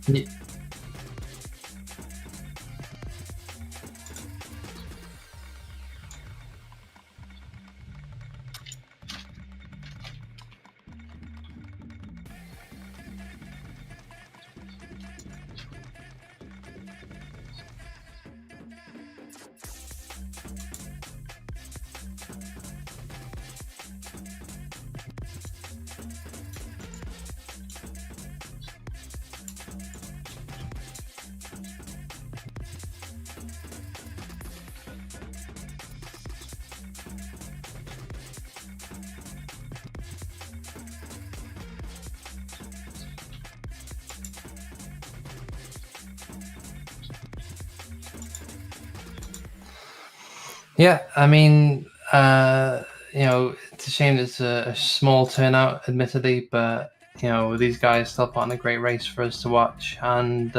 Yeah. Yeah, I mean, it's a shame it's a small turnout, admittedly, but, these guys still put on a great race for us to watch. And,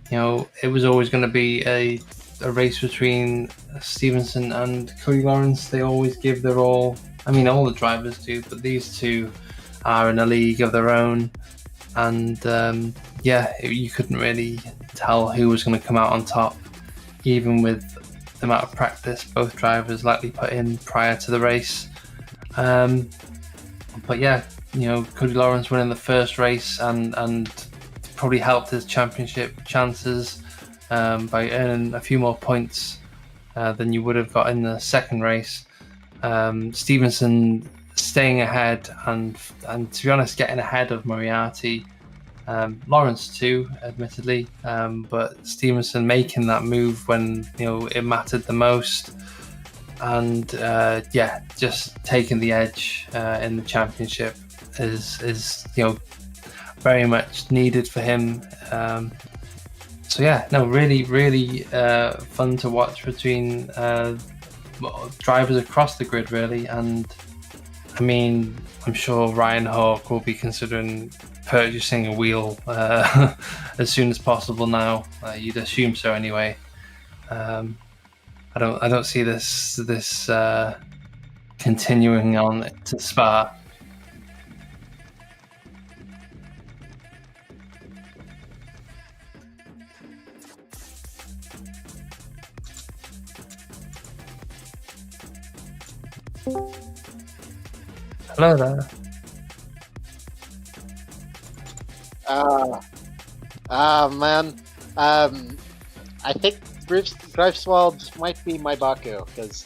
it was always going to be a race between Stevenson and Cody Lawrence. They always give their all. I mean, all the drivers do, but these two are in a league of their own. And, you couldn't really tell who was going to come out on top, even with the amount of practice both drivers likely put in prior to the race. But yeah, Cody Lawrence winning the first race and probably helped his championship chances. by earning a few more points than you would have got in the second race. Stevenson staying ahead and to be honest, getting ahead of Moriarty. Lawrence too, admittedly, but Stevenson making that move when it mattered the most, and just taking the edge in the championship is very much needed for him. Really fun to watch between drivers across the grid, really. And I mean, I'm sure Ryan Hawke will be considering purchasing a wheel as soon as possible now. You'd assume so anyway. I don't see this continuing on to Spa. Hello there. Man. I think Greifswald might be my Baku, because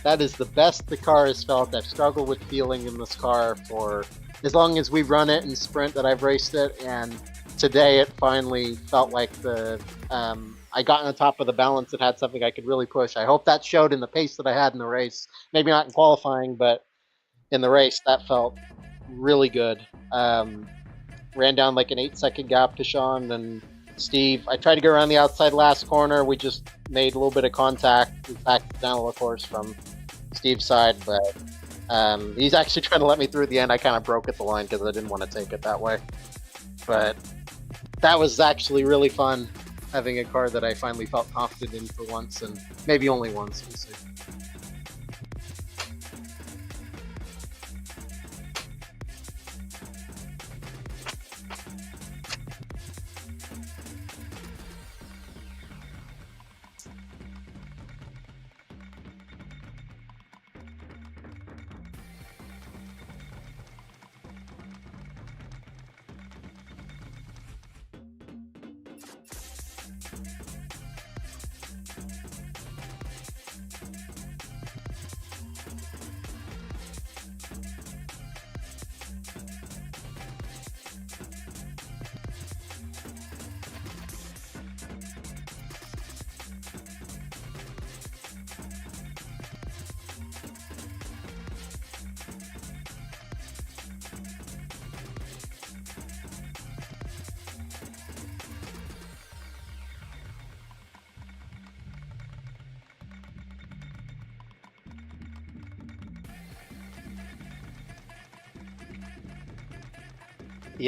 that is the best the car has felt. I've struggled with feeling in this car for as long as we've run it in sprint that I've raced it, and today it finally felt like I got on top of the balance. It had something I could really push. I hope that showed in the pace that I had in the race. Maybe not in qualifying, but in the race, that felt really good. Ran down like an 8-second gap to Sean and Steve. I tried to go around the outside last corner. We just made a little bit of contact. We backed down, of course, from Steve's side, but he's actually trying to let me through the end. I kind of broke at the line because I didn't want to take it that way. But that was actually really fun, having a car that I finally felt confident in for once, and maybe only once. We'll see.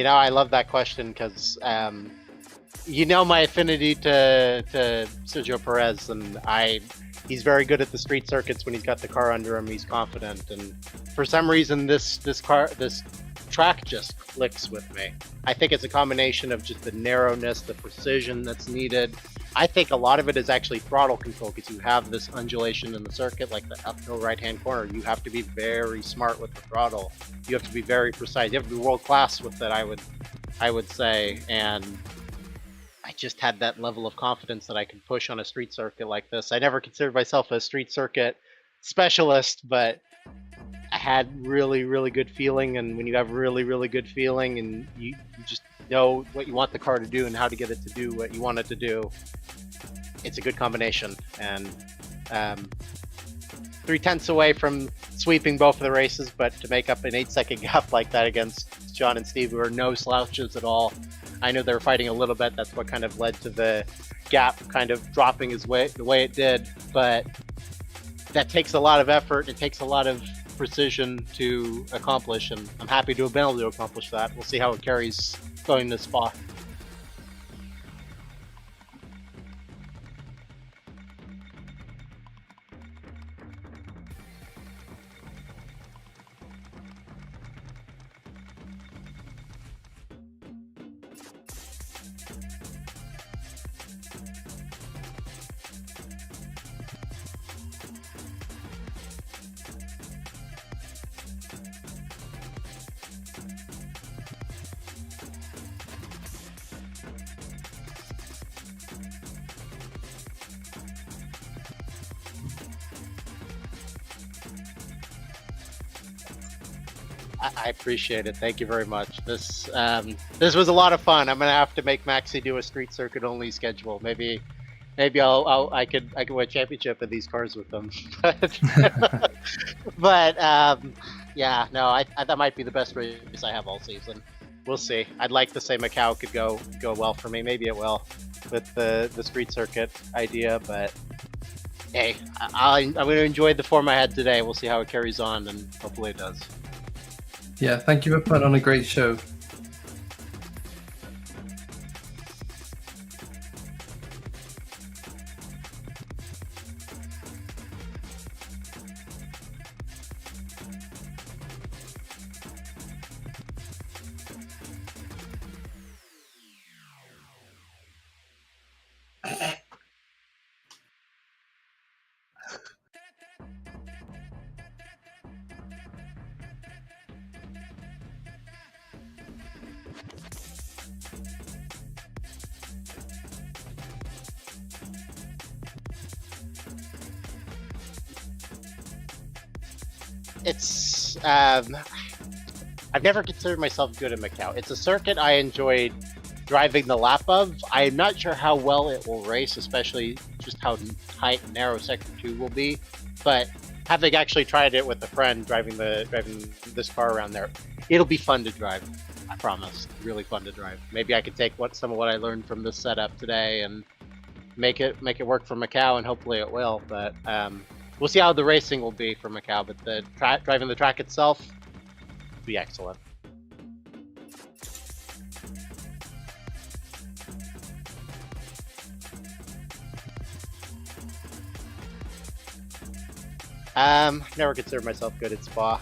I love that question because, my affinity to Sergio Perez, and he's very good at the street circuits when he's got the car under him. He's confident, and for some reason, this track just clicks with me. I think it's a combination of just the narrowness, the precision that's needed. I think a lot of it is actually throttle control, because you have this undulation in the circuit, like the uphill right-hand corner. You have to be very smart with the throttle. You have to be very precise. You have to be world-class with it, I would say. And I just had that level of confidence that I could push on a street circuit like this. I never considered myself a street circuit specialist, but I had really, really good feeling. And when you have really, really good feeling and you just know what you want the car to do and how to get it to do what you want it to do, it's a good combination. And 3/10 away from sweeping both of the races, but to make up an 8-second gap like that against John and Steve, who are no slouches at all. I know they were fighting a little bit. That's what kind of led to the gap kind of dropping the way it did. But that takes a lot of effort. It takes a lot of precision to accomplish, and I'm happy to have been able to accomplish that. We'll see how it carries going to Spa. I appreciate it. Thank you very much. This was a lot of fun. I'm gonna have to make Maxi do a street circuit only schedule. Maybe I could win a championship in these cars with them. But yeah, no, I that might be the best race I have all season. We'll see. I'd like to say Macau could go well for me. Maybe it will with the street circuit idea, but hey, I'm going to enjoy the form I had today. We'll see how it carries on, and hopefully it does. Yeah, thank you for putting on a great show. It's I've never considered myself good at Macau. It's a circuit I enjoyed driving the lap of. I'm not sure how well it will race, especially just how tight and narrow Sector 2 will be. But having actually tried it with a friend driving this car around there, it'll be fun to drive. I promise. Really fun to drive. Maybe I could take some of what I learned from this setup today and make it work for Macau, and hopefully it will. But we'll see how the racing will be for Macau. But the driving the track itself will be excellent. Never considered myself good at Spa.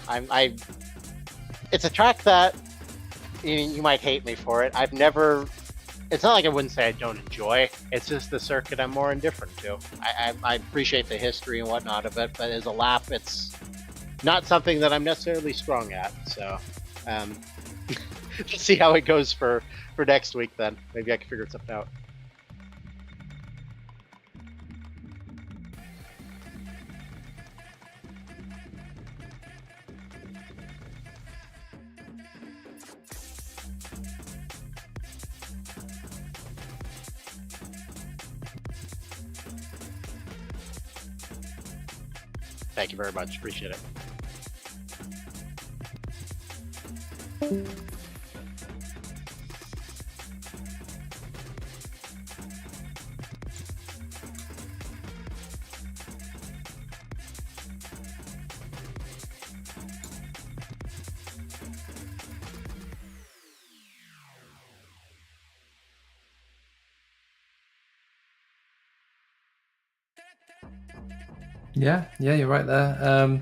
It's a track that you might hate me for it. It's not like I wouldn't say I don't enjoy. It's just the circuit I'm more indifferent to. I appreciate the history and whatnot of it, but as a lap, it's not something that I'm necessarily strong at. So, let's see how it goes for next week then. Maybe I can figure something out. Thank you very much. Appreciate it. Yeah, you're right there.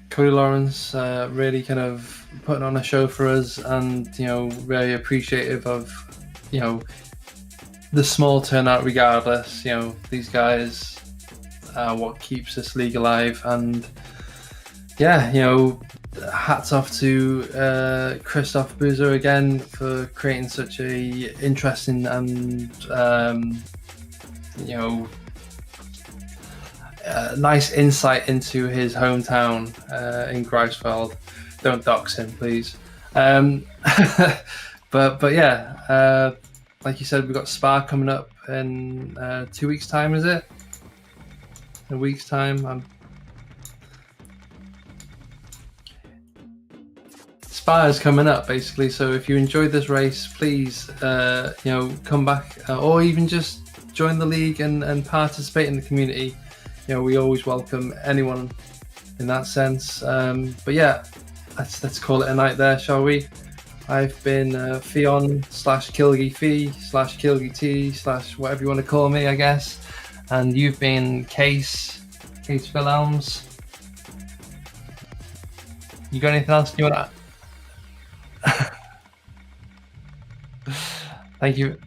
Cody Lawrence really kind of putting on a show for us, and really appreciative of the small turnout. Regardless, these guys are what keeps this league alive, and hats off to Christoph Boozer again for creating such a interesting and nice insight into his hometown in Greifswald. Don't dox him, please. But yeah, like you said, we've got Spa coming up in 2 weeks' time, is it? A week's time. Spa is coming up, basically. So if you enjoyed this race, please, come back or even just join the league and participate in the community. We always welcome anyone in that sense. But yeah, let's call it a night there, shall we? I've been Fion/KilgyFee/KilgyT/ whatever you want to call me, I guess. And you've been Case Wilhelms. You got anything else you want to... Thank you.